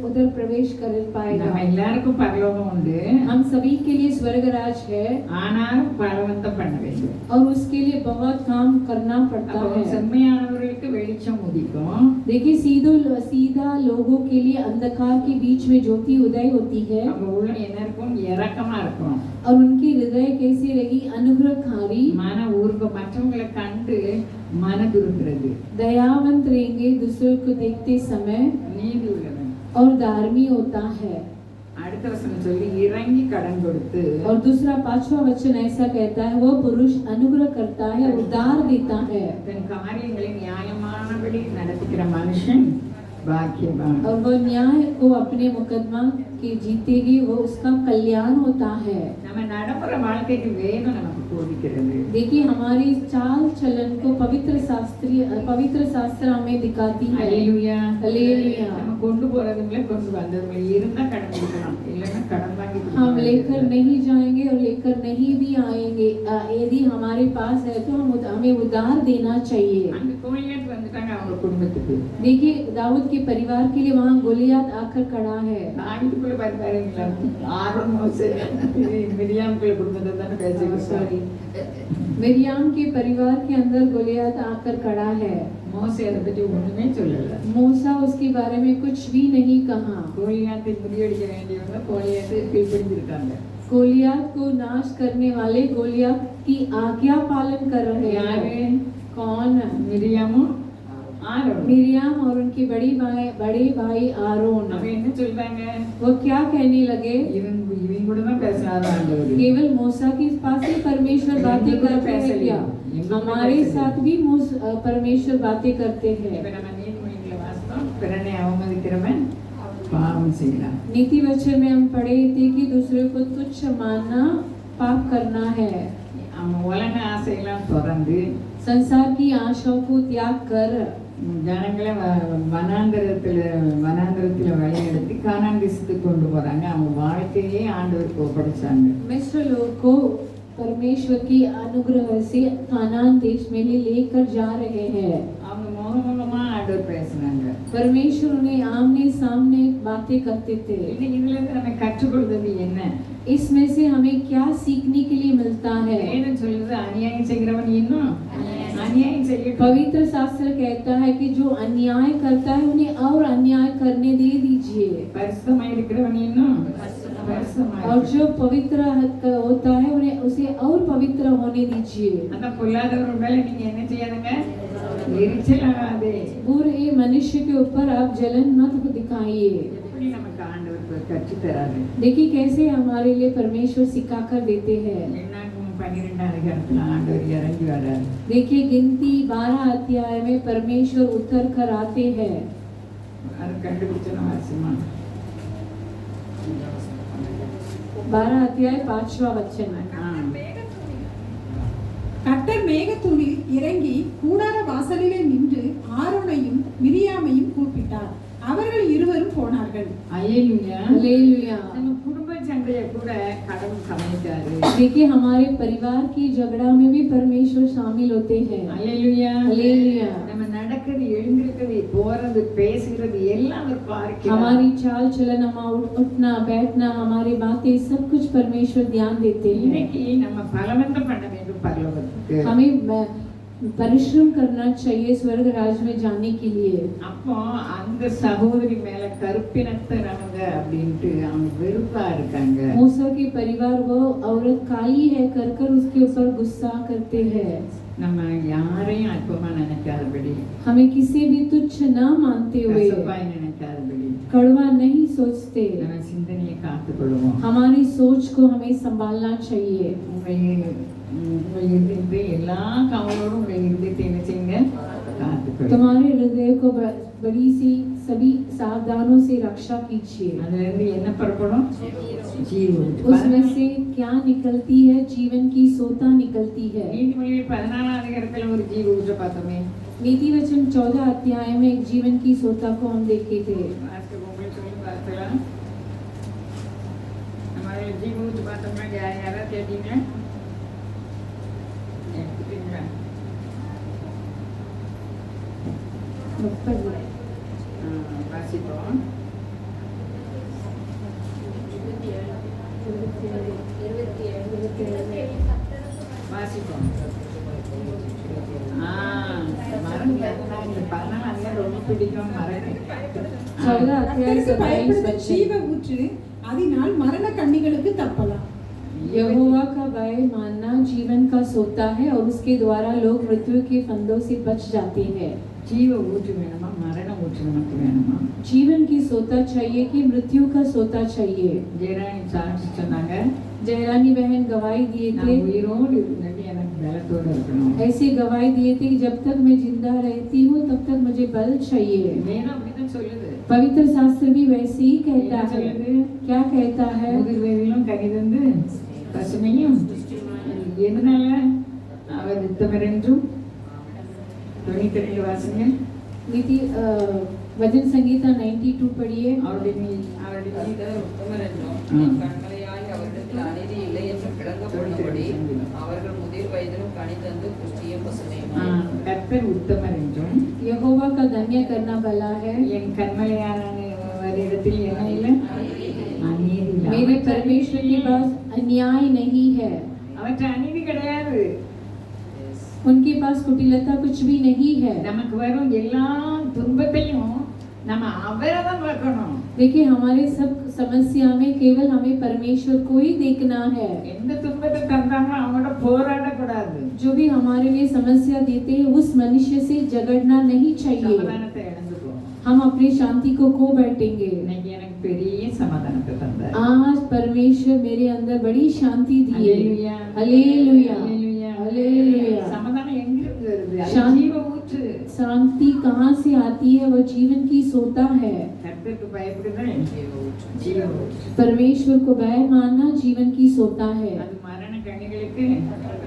उधर प्रवेश कर पाएगा। நம்ம எல்லாருக்கும் பரலோகம் உண்டு. हम सभी के लिए स्वर्ग राज है, ஆனாலும் பலவந்தம் பண்ண வேண்டும். और उसके लिए बहुत काम करना पड़ता அப்போ है। செம்மையானவர்களுக்கு வெளிச்சம் உதிக்கும். देखिए सीधा लोगों के लिए अंधकार के बीच में ज्योति उदय होती है। அப்ப உள்ள என்ன இருக்கும்? இரக்கமா இருக்கும். और उनकी हृदय कैसी रहेगी? अनुग्रहकारी, மன ஊருக்கு மற்றவங்களை கண்டு மனதுருகிறது. दयावंत रहेंगे दूसरों को देखते समय, நீதி உள்ளவன். और धार्मी होता है। அடுத்த வசனம் சொல்லி இறங்கி கடன் கொடுத்து, और दूसरा 5वां वचन ऐसा कहता है, वो पुरुष अनुग्रह करता है, उदार देता है। தன் காரியங்களை நியாயமானபடி நடத்துகிற மனுஷன் பாக்கியவான். और वो न्याय को अपने मुकदमा के जीतेगी, वो उसका कल्याण होता है। நம்ம நடைமுற வாழ்க்கைக்கு வேதம் நமக்கு போதிக்கிறது. देखिए हमारी चाल चलन को पवित्र शास्त्र हमें दिखाती है। அல்லேலூயா. हालेलुया। நம்ம கொண்டு போறதுங்களே கொண்டு வந்ததுங்களே இருந்தா கடன் கொடுக்கலாம், இல்லைன்னா கடன் வாங்கி हम लेकर नहीं जाएंगे और लेकर नहीं भी आएंगे। यदि हमारे पास है तो हमें उधार देना चाहिए। அங்க கோலியாத் வந்துட்டாங்க அவங்க குடும்பத்துக்கு. देखिए दाऊद के परिवार के लिए वहाँ गोलियात आकर खड़ा है। ஆகிட்டுக்குள்ள பாருங்களா, ஆரோன் மோசே மிரியாம் குடும்பத்தை தானே பேசிட்டு सॉरी, मिरियाम के परिवार के अंदर गोलियात आकर खड़ा है। மோசே அதை பத்தி ஒண்ணுமே சொல்லல. मूसा उसके बारे में कुछ भी नहीं कहा। கோலியாத்தை முறியடிக்க வேண்டியவங்க கோலியாத்தை கீழ்ப்படிஞ்சிருக்காங்க. गोलियात को नाश करने वाले गोलियात की आज्ञा पालन कर रहे யாரு? हैं। कौन? மிரியாமும் ஆரோன். मिरियाम और उनके बड़े भाई आरोन। அவங்க என்ன சொல்றாங்க? वो क्या कहने लगे? இவன் கூட தான் பேசுறாரு ஆண்டவர். केवल मूसा के पास ही परमेश्वर बातें करते हैं क्या? हमारे साथ भी परमेश्वर बातें करते இப்ப हैं। நம்ம நீதிமொழிகளை வாசித்தோம், பிறனை அவமதிக்கிறவன் பாவம் செய்யலாம். नीति वचन में हम पढ़े थे कि दूसरे को तुच्छ मानना पाप करना है। அவன் உலக ஆசையெல்லாம் தொடர்ந்து संसार की आशाओं को त्याग कर ஜனங்களை வனாந்திரத்துல வழிநடத்தி கானான் தேசத்துக்கு கொண்டு போறாங்க. அவங்க வாழ்க்கையே ஆண்டவருக்கு ஒப்படைச்சாங்க. मिस्र लोग को परमेश्वर की अनुग्रह से कानान देश में लेकर जा रहे हैं। அவங்க முகமுகமா ஆண்டவர் பேசுனாங்க. परमेश्वर उन्हें आमने सामने बातें करते थे। இதுல இருந்து நம்ம கற்றுக்கொள்வது என்ன? इसमें से हमें क्या सीखने के लिए मिलता है? வேதம் சொல்லுது, அநியாயம் செய்கிறவன் இன்னும் அநியாயம் செய்யட்டும். पवित्र शास्त्र कहता है कि जो अन्याय करता है उन्हें और अन्याय करने दे दीजिए। பரிசுத்தமாய் இருக்கிறவன் இன்னும் பரிசுத்தமாய் और जो पवित्र होता है उन्हें उसे और पवित्र होने दीजिए। அந்த பொல்லாதவர் மேல நீங்க என்ன செய்யாதுங்க, எரிச்சல் ஆகாதே। बुरे मनुष्य के ऊपर आप जलन मत दिखाइए। எப்படி நமக்கு ஆண்டவர் கற்றுத் தராரு। देखिए कैसे हमारे लिए परमेश्वर सिखा कर देते हैं। என்னாகும் 12 அதிகாரத்துல ஆண்டவர் இறங்கி வராரு। देखिए गिनती 12 अध्याय में परमेश्वर उतर कर आते हैं। அது கண்டுபிடிச்சன வாசிமா 12 अध्याय 5वां वचन। கர்த்தர் மேகத்தூணில் இறங்கி கூடார வாசலிலே நின்று ஆரோனையும் மிரியாமையும் கூப்பிட்டார். அவர்கள் இருவரும் போனார்கள். அல்லேலூயா हालेलुया। நம்ம குடும்ப சண்டைய கூட கடவுள் கவனிச்சாரு। देखिए हमारे परिवार की झगड़ा में भी परमेश्वर शामिल होते हैं। அல்லேலூயா हालेलुया। நம்ம நடக்குது, எழுந்திருக்கிறது, போறது, பேசுகிறது எல்லாம் அவர் பார்க்கிறார்। हमारी चाल चलन, हमारा उठना बैठना, हमारी बातें सब कुछ परमेश्वर ध्यान देते हैं। இன்னைக்கு நம்ம பலவந்தம் பண்ண வேண்டும் பரலோகத்துக்கு। हमें परिश्रम करना चाहिए स्वर्ग राज्य में जाने के लिए। அப்போ அந்த சகோதரி மேல கருப்பினத்தனவங்க அப்படின்ட்டு அவங்க வெறுப்பா இருக்காங்க। मूसा के परिवार वो औरत काली है कर कर उसके ऊपर गुस्सा करते हैं। நம்ம யாரையும் அற்பமா நினைக்காதபடி, हमें किसी भी तुच्छ न मानते हुए, கசப்பாய் நினைக்காதபடி कड़वा नहीं सोचते, நம்ம சிந்தனையை காத்துக்கொள்வோம்। हमारी सोच को हमें संभालना चाहिए। உங்கள் இருதயத்தை எல்லா கவலோடும் உங்கள் இருதயத்தை என்ன செய்யுங்க, காத்துக்கொள்ளுங்க। तुम्हारे हृदय को बड़ी सी सभी सावधानों से रक्षा कीजिए। அதுல இருந்து என்ன புறப்படும், ஜீவன்। उसमें से क्या निकलती है, जीवन की सोता निकलती है। நீதிமொழிகள் 14 அதிகாரத்துல ஒரு ஜீவ ஊற்ற பார்த்தோமே। नीति वचन 14 अध्याय में एक जीवन की सोता को हम देखे थे। ஆஸ்கர் உங்களுக்கு சொல்லி பார்க்கலாம்। நம்ம ஜீவ ஊற்ற பார்த்தோம்னா யாராவது கேட்டீங்களா, எடுத்துட்டீங்களா? வாசிப்போம்। வாசிப்போம்। ரொம்ப பிடிக்கும் மரணம்। 14 अध्याय கர்த்தருக்கு 27 பயப்படுகிற वचन। ஜீவ ஊற்று, அதனால் மரண கண்ணிகளுக்கு தப்பலாம். यहोवा का भय मानना जीवन का सोता है और उसके द्वारा लोग मृत्यु के फंदों से बच जाते हैं। ஜீவ ஊற்று வேணுமா, மரண ஊற்று நமக்கு வேணுமா? जीवन की सोता चाहिए कि मृत्यु का सोता चाहिए? ஜெயராணி சாட்சி சொன்னாங்க, जयरानी बहन गवाही दिए நான் थे, உயிரோடு இருந்தது எனக்கு பலத்தோடு இருக்கணும்। ऐसी गवाही दिए थे कि जब तक मैं जिंदा रहती हूँ तब तक मुझे बल चाहिए। வேணும் அப்படிதான் சொல்லுது। पवित्र शास्त्र भी वैसे ही कहता என்ன है। சொல்லுது? क्या कहता है? முதிர் வயதிலும் கனி தந்து பசுமையும் எதனால அவர் உத்தமரென்றும் 92 வாசிங்க। नीति वचन संगीता 92 पढ़िए। அவருடைய மீது உத்தமரென்றும் கண்மலையாய் அவரிடத்தில் அநீதி இல்லை என்று விளங்கப்படும்படி அவர்கள் முதிர் வயதிலும் கனி தந்து புஷ்டிய பசுமையுமாய் கர்த்தர் உத்தமர் என்றும் यहोवा का धन्य करना भला है। என் கண்மலையான இடத்தில் என்ன இல்லை, அநீதி இல்லை। मेरे परमेश्वर के पास अन्याय नहीं है, அவற்ற அநீதி கிடையாது। उनके पास कुटिलता कुछ भी नहीं है। நமக்கு வரும் எல்லா துன்பத்தையும் நம்ம அவரை தான் பார்க்கணும்। देखिए हमारे सब समस्या में केवल हमें परमेश्वर को ही देखना है। எந்த துன்பத்தை தந்தாங்களோ அவங்களோட போராடக்கூடாது। जो भी हमारे लिए समस्या देते हैं उस मनुष्य से झगड़ना नहीं चाहिए। சமாதானத்தை இழந்துக்குவோம்। हम अपनी शांति को खो बैठेंगे। இன்னைக்கு எனக்கு பெரிய சமாதானத்தை தந்தார்। आज परमेश्वर मेरे अंदर बड़ी शांति दी है। Hallelujah, hallelujah, hallelujah, hallelujah. சமாதானம் எங்க இருந்து வருது? அது शांति ஜீவ ஊற்று। शांति कहाँ से आती है? वो जीवन की सोता है। கர்த்தருக்கு பயப்படுதல் ஜீவ ஊற்று। परमेश्वर को भय मानना जीवन की सोता है। அது மரண கண்ணிகளுக்கு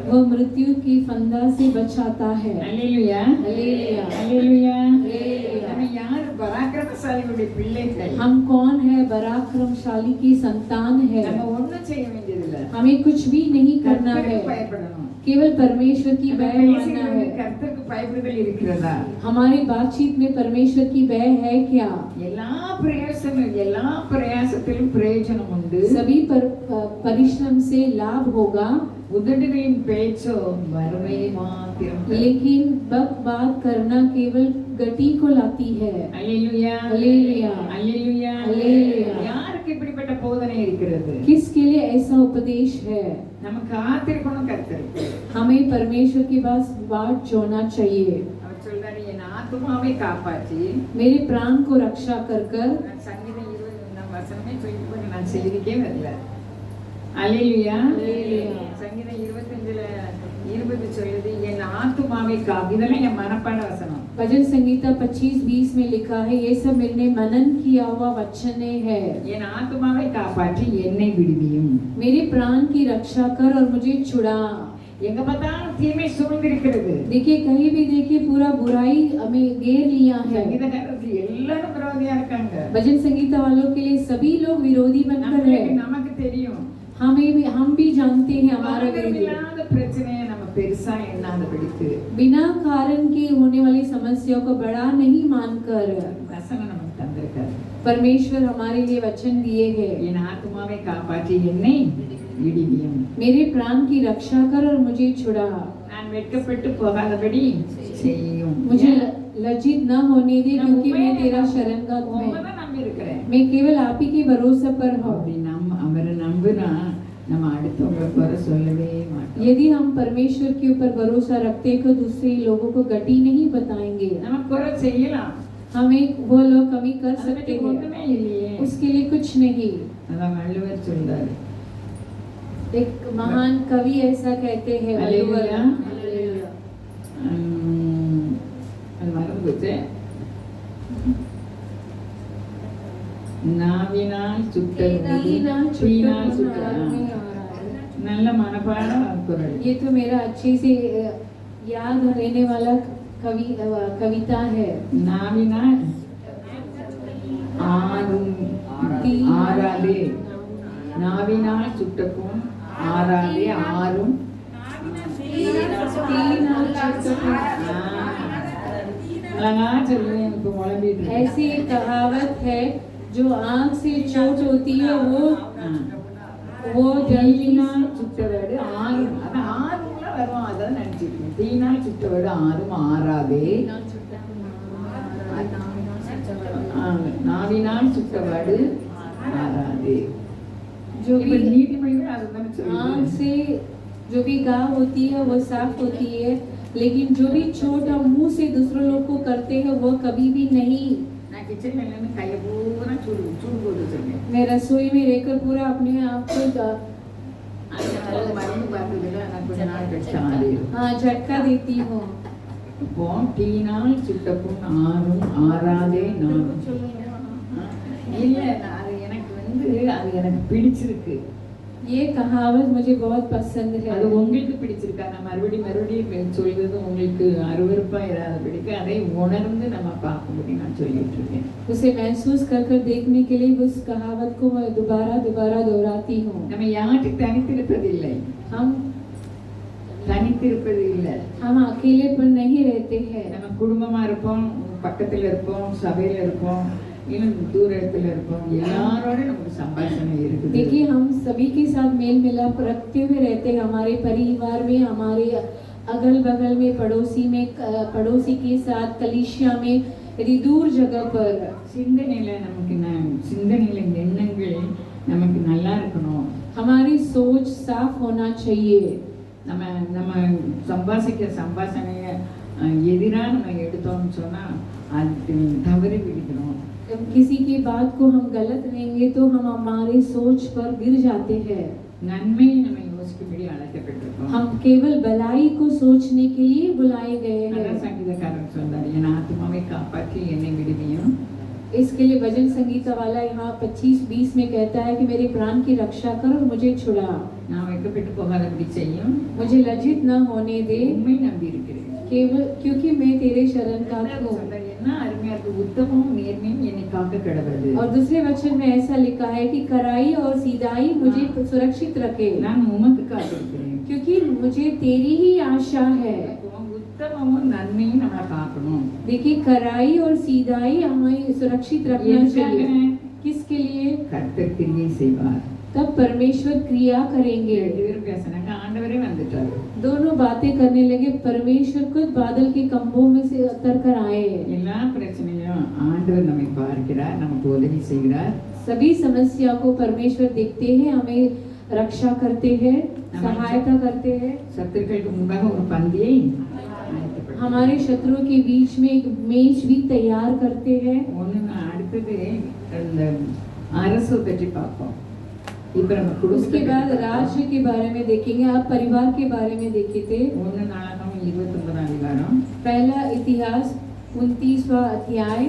वो मृत्यु की फंदा से बचाता है। அல்லேலூயா, हालेलुया, அல்லேலூயா। हालेलुया। நம்ம யார் பராக்கிரமசாலிகளுடைய பிள்ளைகள்। हम कौन है? पराक्रमशाली की संतान है। நம்ம ஒண்ணும் செய்ய வேண்டியதில்லை। हमें कुछ भी नहीं करना है, கர்த்தருக்கு பயப்படணும்। केवल परमेश्वर की நம்ம भय मानना பேசுகிறது है। கர்த்தருக்கு பயப்படுதல் இருக்கிறதா? हमारी बातचीत में परमेश्वर की भय है क्या? எல்லா பிரயாசத்திலும் பிரயோஜனம் உண்டு। सभी परिश्रम से लाभ होगा। உதடுகளின் பேச்சோ வறுமையை மாத்திரம் தரும். लेकिन बक बात करना केवल गति को लाती है. அல்லேலூயா அல்லேலூயா. அல்லேலூயா அல்லேலூயா. யாருக்கு இப்படிப்பட்ட போதனை இருக்கிறது? किसके लिए ऐसा उपदेश है? நம்ம காத்திருக்கணும் கர்த்தருக்கு. हमें परमेश्वर की बात जोड़ना चाहिए. அவர் சொல்றாரு என் ஆத்துமாவை காப்பாற்றி मेरे प्राण को रक्षा कर कर. நான் சங்கீதம் 20 வசனமே சொல்லிட்டு போய் நான் செய்திக்கே வரல. அல்லேலூயா. அல்லேலூயா. சங்கீதம் 25ல 20 சொல்லுது என் ஆத்துமாவை காப்பு. இதெல்லாம் என் மனப்பாட வசனம். भजन संगीता 25:20 में लिखा है, ये सब मैंने मनन किया हुआ वचन है. என் ஆத்துமாவை காப்பாற்றி என்னை விடுவியும். मेरे प्राण की रक्षा कर और मुझे छुड़ा. எங்க பார்த்தாலும் தீமை சூழ்ந்திருக்கிறது. देखिए कहीं भी देखिए पूरा बुराई हमें घेर लिया है. சங்கீதக்காரருக்கு எல்லாரும் விரோதியா இருக்காங்க. भजन संगीता वालों के लिए सभी लोग विरोधी बनकर है. நமக்கு தெரியும். हम भी जानते हैं हमारा विरोधी. இல்லாத பிரச்சனையை நம்ம பெருசா எண்ணாதபடிக்கு बिना कारण के होने वाली समस्याओं को बड़ा नहीं मानकर வசனம் நமக்கு தந்திருக்காரு. परमेश्वर हमारे लिए वचन दिए हैं. என் ஆத்துமாவை காப்பாற்றி என்னை விடுவியும். मेरे प्राण की रक्षा कर और मुझे छुड़ा. நான் வெட்கப்பட்டு போகாதபடி செய்யும். मुझे लज्जित न होने दे क्योंकि मैं तेरा शरणगत हूँ. உண்மைதான் நம்பி இருக்கிறேன். मैं केवल आप ही के भरोसे पर हूँ. அப்படி அவரை நம்பினா நம்ம அடுத்தவங்களை குறை சொல்லவே மாட்டோம். यदि हम परमेश्वर के ऊपर भरोसा रखते हैं तो दूसरे लोगों को गति नहीं बताएंगे. நம்ம குறை செய்யலாம். हमें वो लोग कमी कर सकते हैं. ஒண்ணுமே இல்லையே. उसके लिए कुछ नहीं. அதான் வள்ளுவர் சொல்றாரு. एक महान कवि ऐसा कहते हैं. हालेलुया. हालेलुया. அது மறந்து போச்சு. நாவினால் சுட்டது தீனால் சுட்டது. நல்ல மனப்பாட குரல். ये तो मेरा अच्छे से याद रहने वाला कविता है. நாவினால் ஆறும் ஆறாதே. நாவினால் சுட்டக்கும் ஆறாதே ஆறும் அழகா சொல்லுவேன். எனக்கு முழம்பிட்டு இருக்கு. ऐसी एक कहावत है, जो आँख से चोट होती है वो जल्दी தீயினால் சுட்டவடு ஆறும். அது ஆறும்ல வரும். அதான் நினைச்சிருக்கேன். தீயினால் சுட்டவடு ஆறும் ஆறாதே. நாவினால் சுட்டவடு ஆறாதே. जो இப்ப भी நீதிமொழிகள் அதுதான் आँख சொல்லுது. से जो भी घाव होती है वो साफ होती है, लेकिन जो भी चोट हम मुंह से दूसरों लोग को करते हैं वो कभी भी नहीं. நான் கிச்சன்ல நின்னு கையை பூரா சூடு போட்டு வச்சிருக்கேன். मैं रसोई में रहकर पूरा अपने आप को அது மருந்து பார்த்ததுல நான் கொஞ்ச நாள் கழிச்சு ஆறிடும். हाँ झटका देती हूँ. இப்போ தீயினால் சுட்டப்புண் ஆறும் ஆறாதே நானும். இல்ல அது எனக்கு அது எனக்கு பிடிச்சிருக்கு. ये कहावत मुझे बहुत पसंद है. அது உங்களுக்கு பிடிச்சிருக்கா? நான் மறுபடியும் சொல்றது உங்களுக்கு அருவருப்பா இராதபடிக்கு அதை உணர்ந்து நம்ம பார்க்கும்படி நான் சொல்லிட்டு இருக்கேன். उसे महसूस कर कर देखने के लिए उस कहावत को मैं दोबारा दोहराती हूँ. நம்ம யாருக்கு தனித்திருப்பதில்லை. தனித்திருப்பதில்லை. हम अकेलेपन नहीं रहते हैं. நம்ம குடும்பமா இருப்போம், பக்கத்துல இருப்போம், சபையில இருப்போம், இன்னும் தூரத்துல இருப்போம். எல்லாரோட நமக்கு சம்பாஷணை இருக்குது. देखिए हम सभी के साथ मेल मिलाप रखते हुए रहते हैं. हमारे परिवार में, हमारे अगल बगल में, पड़ोसी के साथ, कलीसिया में, यदि दूर जगह पर. சிந்தனையில சிந்தனையில எண்ணங்கள் நமக்கு நல்லா இருக்கணும். हमारी सोच साफ होना चाहिए. நம்ம சம்பாஷணைய எதிரா நம்ம எடுத்தோம்னு சொன்னா அது தவறி விடுகிறோம். किसी की बात को हम गलत लेंगे तो हम हमारे सोच पर गिर जाते हैं. நன்மையை நம்ம யோசிக்கும்படி அழைக்கப்பட்டிருக்கோம். हम केवल भलाई को सोचने के लिए बुलाए गए हैं. அதான் சங்கீதக்காரர் சொன்னார், என் ஆத்துமாவை காப்பாற்றி என்னை விடுவியும். इसके लिए भजन संगीता वाला यहाँ 25:20 में कहता है कि मेरे प्राण की रक्षा कर और मुझे छुड़ा. நான் வைக்கப்பட்டு போகாதபடி செய்யும். मुझे लज्जित न होने दे உண்மை நம்பி இருக்கிறேன். केवल क्योंकि मैं तेरे शरण का हूँ. என்ன அருமையா இருக்கு. உத்தமமும் நேர்மையும் என்னை காக்க கடவுது. और दूसरे वचन में ऐसा लिखा है कि कराई और सीधाई मुझे सुरक्षित रखे, நான் உமக்கு காத்திருக்கிறேன். क्योंकि मुझे तेरी ही आशा है. உத்தமமும் நன்மையும் நம்மளை காக்கணும். देखिए कराई और सीधाई हमें सुरक्षित रखना चाहिए. किसके लिए? கர்த்தர் கிரியை செய்வார். तब परमेश्वर क्रिया करेंगे. 2 பேரும் பேசினாங்க, ஆண்டவரே बातें करने लगे, परमेश्वर खुद बादल के खंभों में से उतर कर आए। எல்லா பிரச்சனையும் ஆண்டவர் நம்மை பார்க்கிறார், நமக்கு உதவி செய்கிறார். सभी समस्या को परमेश्वर देखते हैं, हमें रक्षा करते हैं, सहायता करते हैं। சத்துருக்களுக்கு முன்பாக ஒரு பந்தியை ஆயத்தப்படுத்துகிறார். हमारे शत्रुओं के बीच में एक मेज भी तैयार करते हैं। ஒண்ணு அடுத்தது இந்த அரசு பற்றி பார்ப்போம். இப்ப நம்ம उसके बाद राज्य के बारे में देखेंगे। आप परिवार के बारे में देखे थे। 1 நாளாகமம் 29 அதிகாரம். पहला इतिहास 29वां अध्याय।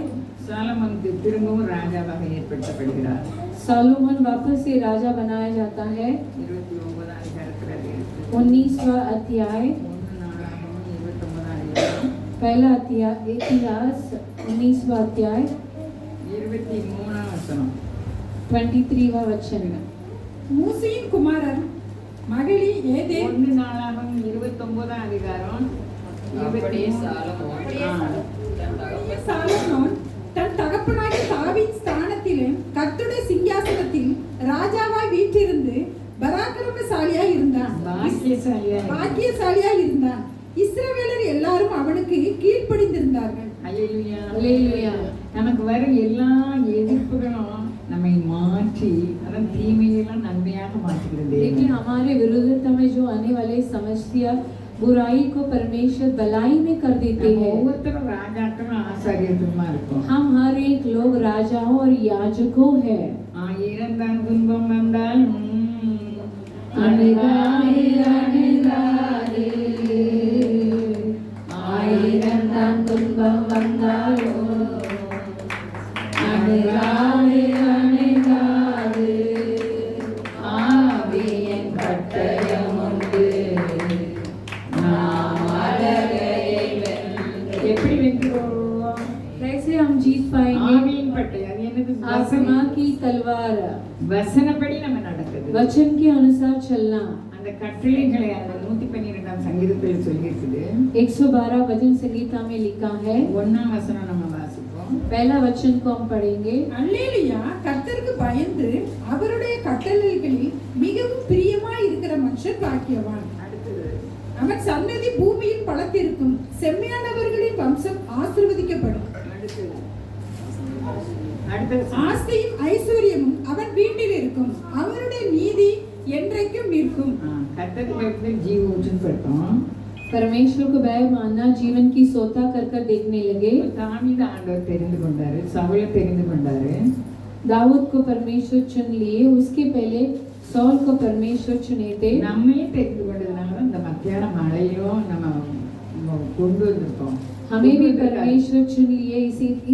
சாலமோனுக்கு திரும்பவும் ராஜாவாக ஏற்படுத்தப்படுகிறார். सोलोमन वापस से राजा बनाया जाता है। 29 அதிகாரத்துல அது இருக்கு. 19वां अध्याय। 1 நாளாகமம் 29 அதிகாரம். पहला अध्याय इतिहास 19वां अध्याय 23 வசனம். 23वां वचन। மூசியின் குமாரர் மகளி ஏதேன் 1 நாளாகமம் 29 அதிகாரம் அப்படியே சாலமோன் சாலமோன் தன் தகப்பனாகிய தாவீதின் ஸ்தானத்திலே கர்த்தருடைய சிங்காசனத்தில் ராஜாவாய் வீற்றிருந்து பராக்கிரமசாலியாய் இருந்தான். பாக்கியசாலியாய் இருந்தான். இஸ்ரவேலர் எல்லாரும் அவனுக்கு கீழ்ப்படிந்திருந்தார்கள். அல்லேலூயா. हालेलुया। நமக்கு வரும் எல்லா எதிர்ப்புகளும் நம்மை மாற்றி அதன் தீமையெல்லாம் நன்மையாக மாற்றுகிறது. देखिए हमारे विरोधता में जो आने वाले समस्या बुराई को परमेश्वर भलाई में कर देते நம்ம हैं। ஒவ்வொருத்தரும் ராஜாக்களும் ஆசாரியத்துவமா இருக்கும். हम हर एक लोग राजाओं और याजकों हैं। ஆயிரந்தான் துன்பம் வந்தால் அணுகாதே அணுகாதே, ஆயிரந்தான் துன்பம் வந்தாலும் அணுகாதே அணுகாதே, ஆவியின் பட்டயம் உண்டு, நாம் அழகையை வென்று. எப்படி வென்றுவோம்? कैसे हम जीत पाएंगे? ஆவியின் பட்டயம் அது என்னது? आत्मा की तलवार, வசனப்படி நம்ம நடக்குது. वचन के अनुसार चलना। அந்த கட்டளைகளை அந்த 112ஆம் சங்கீதத்தில் சொல்லியிருக்குது. 112 भजन संगीता में लिखा है। 1ஆம் வசனம் நம்ம வாசிப்போம். पहला वचन को हम पढ़ेंगे। அல்லேலூயா. கர்த்தருக்கு பயந்து அவருடைய கட்டளைகளில் மிகவும் பிரியமாய் இருக்கிற மனுஷன் பாக்கியவான். அடுத்தது அவன் சன்னதி பூமியின் பலத்திற்கும் செம்மையானவர்களின் வம்சம் ஆசீர்வதிக்கப்படும். அடுத்தது ஆஸ்தியும் ஐஸ்வர்யமும் அவன் வீட்டில் இருக்கும். அவருடைய நீதி என்றைக்கும் நிற்கும். கர்த்தருக்கு பயந்து ஜீவ ஊற்றுன்னு படித்தோம். परमेश्वर को भय मानना जीवन की सोता कर कर देखने लगे। தாவீது ஆண்டவர் தெரிந்து கொண்டாரு, சவுலை தெரிந்து கொண்டாரு. दाऊद को परमेश्वर चुन लिए, उसके पहले सौल को परमेश्वर चुने थे। நம்மையே தெரிந்து கொண்டதுனால இந்த மத்தியான மழையிலும் நம்ம கொண்டு வந்திருக்கோம். हमें भी परमेश्वर चुन लिए,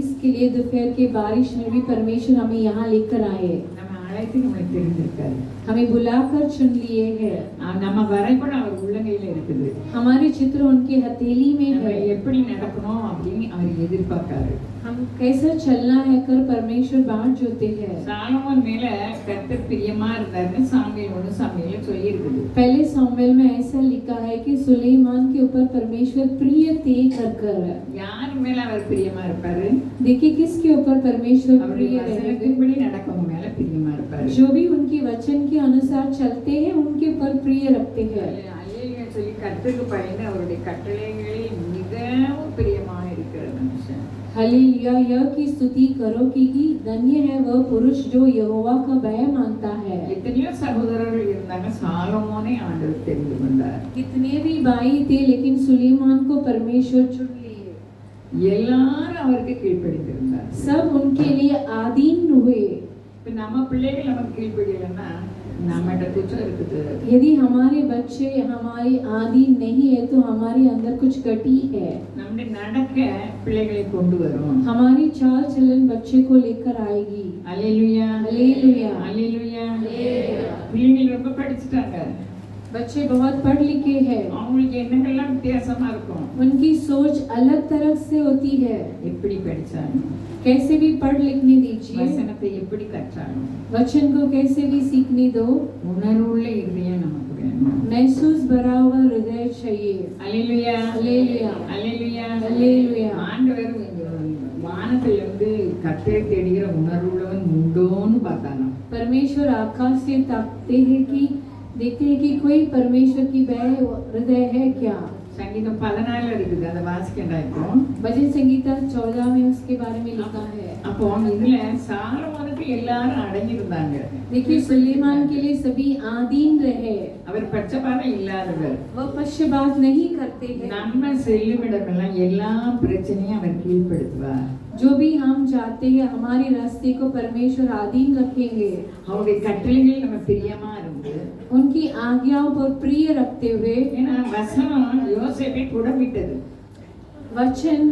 इसके लिए दोपहर के बारिश में भी परमेश्वर हमें यहाँ लेकर आए। நம்ம அழைத்து நம்மளுக்கு தெரிஞ்சிருக்காரு. हमें बुलाकर चुन लिए हैं। நம்ம வரைபடம் அவர் உள்ளங்கையில இருக்குது. हमारे चित्र उनके हथेली में நம்ம है। எப்படி நடக்கணும் அப்படின்னு அவர் எதிர்பார்க்காரு. हम कैसा चलना है कर परमेश्वर बांट जोते हैं। சாலமோன் மேல கர்த்தர் பிரியமா இருந்தாருன்னு சாமுவேல் 1 சாமுவேல்ல சொல்லி இருக்குது. पहले सामुएल में ऐसा लिखा है कि सुलेमान के ऊपर परमेश्वर प्रिय थे कर कर। யார் மேல அவர் பிரியமா இருப்பாரு? देखिए किसके ऊपर परमेश्वर அவருடைய प्रिय रहेंगे? வசனத்தின்படி நடக்கவங்க மேல பிரியமா இருப்பாரு. जो भी उनकी वचन के अनुसार चलते हैं उनके ऊपर प्रिय रखते हैं। அல்லேலூயா சொல்லி கர்த்தருக்கு பயந்து அவருடைய கட்டளைகளில் மிகவும் பிரியமா இருக்கிற மனுஷன். हालेलुया। यह की स्तुति करो कि धन्य है वह पुरुष जो यहोवा का भय मानता है। எத்தனையோ சகோதரர்கள் இருந்தாங்க, சாலமோனை ஆண்டவர் தெரிந்து கொண்டார். कितने भी भाई थे लेकिन सुलेमान को परमेश्वर चुन लिए। எல்லாரும் அவருக்கு கீழ்ப்படிந்திருந்தார். सब उनके लिए आधीन हुए। இப்ப நம்ம பிள்ளைகள் நமக்கு கீழ்ப்படியலைன்னா நம்மகிட்ட குற்றம் இருக்குது. यदि हमारे बच्चे हमारी आधीन नहीं है तो हमारे अंदर कुछ कटी है। நம்முடைய நடக்க பிள்ளைகளை கொண்டு வரும். हमारी चाल चलन बच्चे को लेकर आएगी। அல்லேலூயா அல்லேலூயா அல்லேலூயா. அல்லேலூயா। பிள்ளைகள் ரொம்ப படிச்சுட்டாங்க, बच्चे बहुत पढ़ लिखे हैं, அவங்களுக்கு எண்ணங்கள்லாம் வித்தியாசமா இருக்கும். उनकी सोच अलग तरह से होती है। எப்படி படிச்சாலும் कैसे भी पढ़ लिखने दीजिए, வசனத்தை எப்படி கற்றாலும் वचन को कैसे भी सीखने दो, உணர்வுள்ள இதயம் நமக்கு வேணும். महसूस भरा हुआ हृदय चाहिए। அல்லேலூயா அல்லேலூயா அல்லேலூயா அல்லேலூயா। ஆண்டவர் வானத்துல இருந்து கர்த்தரை தேடுகிற உணர்வுள்ளவன் உண்டோன்னு பார்த்தானா? परमेश्वर आकाश से ताकते हैं कि देखते हैं कि कोई परमेश्वर की वह हृदय है क्या। சங்கீதம் 14 இருக்குது, அதை வாசிக்கண்டா இப்போ. भजन संगीता 14 में उसके बारे में लिखा है। அப்போ இதுல சாலமோனுக்கு எல்லாரும் அடங்கியிருந்தாங்க. देखिए सुलेमान के लिए सभी आधीन रहे। அவர் பட்சபாதம் இல்லாதவர், वह पक्षपात नहीं करते हैं। நம்ம செல்லுமிடமெல்லாம் எல்லா பிரச்சனையும் அவர் கீழ்ப்படுத்துவார். जो भी हम चाहते हैं हमारे रास्ते को परमेश्वर आधीन रखेंगे। அவருடைய கட்டளைகள் நம்ம பிரியமா இருந்து, उनकी आज्ञाओं पर प्रिय रखते हुए। ஏன்னா வசனம் யோசேப்பை புடமிட்டது. वचन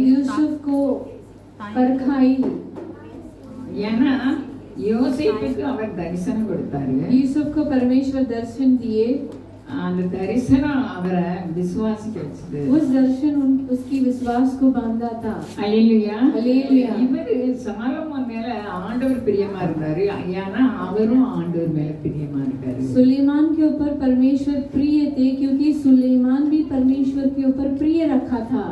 यूसुफ को परखाई। ஏன்னா யோசேப்புக்கு அவர் தரிசனம் கொடுத்தாரு. यूसुफ को परमेश्वर दर्शन दिए। அந்த தரிசனம் அவரை விசுவாசிக்க வச்சது. उस दर्शन उसकी विश्वास को बांधा था। அல்லேலூயா. அல்லேலூயா. இவரு சாலமோன் மேல ஆண்டவர் பிரியமா இருந்தாரு, ஏன்னா அவரும் ஆண்டவர் மேல பிரியமா இருக்காரு. सुलेमान के ऊपर परमेश्वर प्रिय थे क्योंकि सुलेमान भी परमेश्वर के ऊपर प्रिय रखा था।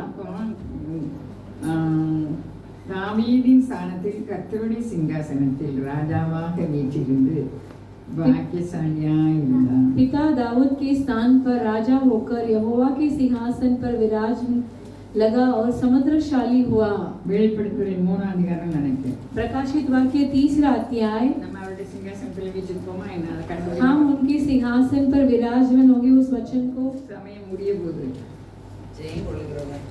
தாவீதின் ஸ்தானத்தில் கர்த்தருடைய சிங்காசனத்தில் ராஜாவாக வீற்றிருந்து பாக்கியசாலியாய் இருந்தார். पिता दाऊद के स्थान पर राजा होकर यहोवा के सिंहासन पर विराज लगा और समुद्रशाली हुआ। வெளிப்படுத்துதல் 3ஆம் அதிகாரம் நினைக்கிறேன். प्रकाशित वाक्य 3 अध्याय। நம்ம அவருடைய சிங்காசனத்தில் வீற்றிருக்கோமா என்ன, அதை கண்டு हम उनके सिंहासन पर विराजमान होंगे। उस वचन को சமயம் முடிய போகுது. ஜெயம் கொள்கிறவன்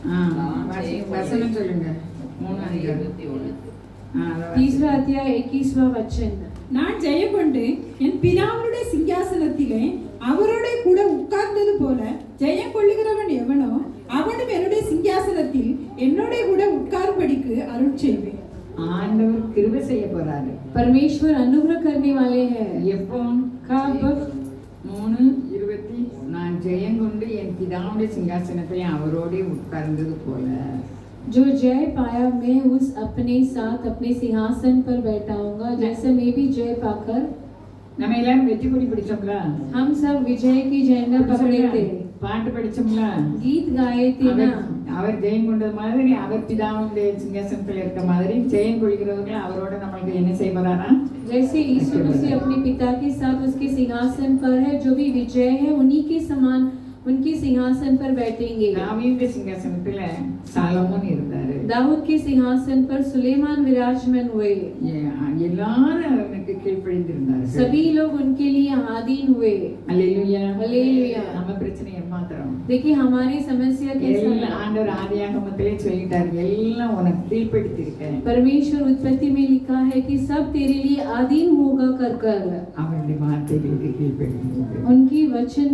வசனம் சொல்லுங்க. 3ஆம் அதிகாரம் 21. 3 अध्याय 21वां वचन। நான் ஜெயம் கொண்டு என் பிதாவுடைய சிங்காசனத்திலே அவரோட கூட உட்கார்ந்தது போல ஜெயம் கொள்ளுகிறவன் எவனோ அவனும் என்னுடைய சிங்காசனத்தில் என்னோட கூட உட்காரும்படிக்கு அருள் செய்வேன். ஆண்டவர் கிருபை செய்ய போறாரு. परमेश्वर अनुग्रह करने वाले हैं। எப்போ? कब? 3:20 நான் ஜெயம் கொண்டு என் பிதாவுடைய சிங்காசனத்தை அவரோட உட்கார்ந்தது போல, जो जय पाया मैं उस अपने साथ अपने सिंहासन पर बैठाऊंगा, जैसे मैं भी जय पाकर। நம்ம எல்லாரும் வெற்றி கொடி பிடிச்சோம்ல, हम सब विजय की झंडा पकड़े थे, பாட்டு படிச்சோம்ல, गीत गाए थे ना। அவர் ஜெயம் கொண்டது மாதிரி அவர் பிதாவுடைய சிங்காசனத்தில் இருக்க மாதிரி ஜெயம் கொள்கிறவங்க அவரோட நம்மளுக்கு என்ன செய்ய போறாரா? जैसे यीशु मसीह अपने पिता के साथ उसके सिंहासन पर है, जो भी विजय है उन्हीं के समान उनके सिंहासन पर बैठेंगे। தாவீது சிங்காசனத்துல சாலமோன் இருந்தாரு, दाऊद के सिंहासन पर सुलेमान विराजमान हुए। எல்லாரும் அவனுக்கு கீழ்ப்படிந்திருந்தாரு. सभी लोग उनके लिए आधीन हुए। அல்லேலூயா. அல்லேலூயா. நம்ம பிரச்சனை ஏமாத்திரம். देखिए हमारी समस्या कैसा है। ஆண்டவர் ஆதியாகமத்திலே சொல்லிட்டாரு, எல்லாம் உனக்கு கீழ்ப்படுத்தியிருக்கேன். परमेश्वर उत्पत्ति में लिखा है कि सब तेरे लिए आधीन होगा कर कर। அவனுடைய வார்த்தைகளுக்கு கீழ்ப்படிந்து उनकी वचन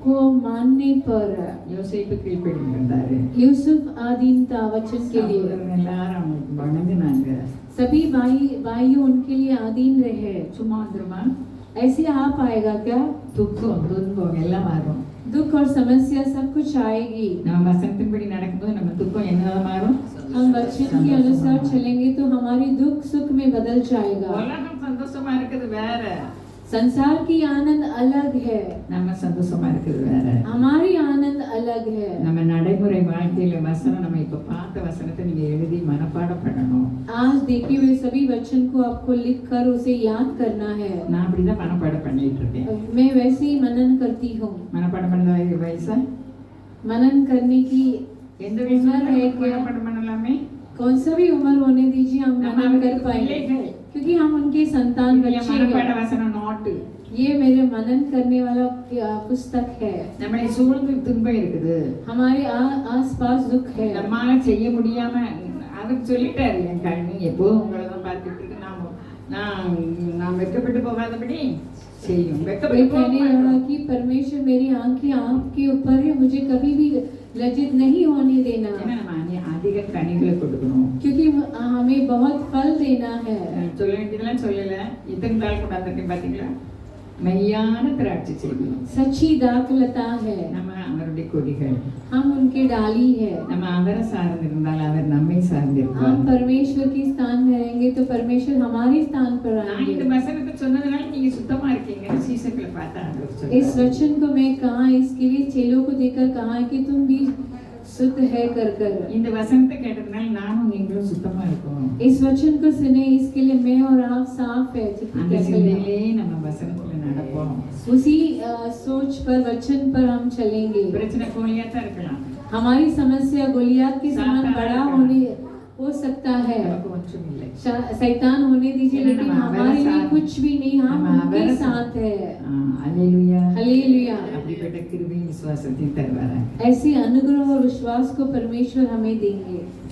को मानने पर யோசேப்பு கீழ்ப்படிந்திருந்தாரு. यूसुफ आधीन था वचन के लिए। எல்லாரும் அவனுக்கு வணங்கினாங்க. सभी भाइयों उनके लिए आधीन रहे। சும்மா வந்துருமா? ऐसे आ पाएगा क्या? துக்கம் துன்பம் எல்லாம் வரும். दुख और समस्या सब कुछ आएगी। நம்ம வசனத்தின்படி நடக்கும்போது நம்ம துக்கம் என்னதான் மாறும்? हम वचन के अनुसार चलेंगे तो हमारी दुख सुख में बदल जाएगा। உலகம் சந்தோஷமா இருக்குது வேற, संसार की आनंद अलग है, நம்ம சந்தோஷமா இருக்குது வேற. हमारी आनंद अलग है। நம்ம நடைமுறை வாழ்க்கையில வசனம், நம்ம இப்ப பார்த்த வசனத்தை நீங்க எழுதி மனப்பாடம் பண்ணணும். आज देखे हुए सभी वचन को आपको लिख कर उसे याद करना है। நான் அப்படிதான் மனப்பாடம் பண்ணிட்டு இருக்கேன். मैं वैसे ही मनन करती हूँ। மனப்பாடம் பண்ண வயசா मनन करने की எந்த வயசுல उम्र है क्या? மனப்பாடம் பண்ணலாமே? कौन सा भी उम्र होने दीजिए, हम मनन कर पाएंगे क्योंकि हम उनके संतान बच्चे மனப்பாட हैं। வசனம் நோட்டு. ये मेरे मनन करने वाला पुस्तक है। நம்மளை சூழ்ந்து துன்பம் இருக்குது, हमारे आस-पास दुख है। நம்மால செய்ய முடியாம அவர் சொல்லிட்டாரு, என் கண்ணு எப்போதும் உங்களை தான் பார்த்துட்டு இருக்கு, நான் வெட்கப்பட்டு போகாதபடி செய்யும். वे வெட்கப்பட்டு कहने போக लगा कि परमेश्वर मेरी आंखें आपके ऊपर है, मुझे कभी भी लज्जित नहीं होने देना, ஏன்னா நம்ம அதிக கனிகளை கொடுக்கணும். क्योंकि हमें बहुत फल देना है। சொல்ல வேண்டியதெல்லாம் சொல்லல, இத்தனை நாள் கொண்டாந்துருக்கேன் பாத்தீங்களா? மெய்யான திராட்சை செடி, सच्ची दाखलता है, நம்ம அவருடைய கொடிகள். हम उनके डाली है। நம்ம அவரை சார்ந்திருந்தால் அவர் நம்மை சார்ந்திருப்பார். हम परमेश्वर के स्थान में रहेंगे तो परमेश्वर हमारे स्थान पर நான் இந்த आएंगे। வசனத்தை சொன்னதுனால நீங்க சுத்தமா இருக்கீங்கன்னு சீசர்களை பார்த்தா ஆண்டவர் इस சொல்றாரு. वचन को मैं कहा, इसके लिए चेलों को देखकर कहा कि तुम भी शुद्ध है कर कर। இந்த வசனத்தை கேட்டதுனால நானும் நீங்களும் சுத்தமா இருக்கோம். इस वचन को सुने, इसके लिए मैं और आप साफ है। அந்த சிந்தையிலே நம்ம வசனத்துல நடப்போம். उसी सोच पर, वचन पर हम चलेंगे। பிரச்சனை கோலியாத்தா இருக்கலாம், हमारी समस्या गोलियात के समान बड़ा होने हो सकता है, நமக்கு ஒன்றும் இல்லை. शैतान होने दीजिए, लेकिन लेकिन हम हमारे लिए साथ- कुछ भी नहीं, हम हम उनके हमारे साथ है। அல்லேலூயா. हालेलुया। அப்படிப்பட்ட கிருபையும் விசுவாசத்தையும் தருவாரா. ऐसे अनुग्रह और विश्वास को परमेश्वर हमें देंगे।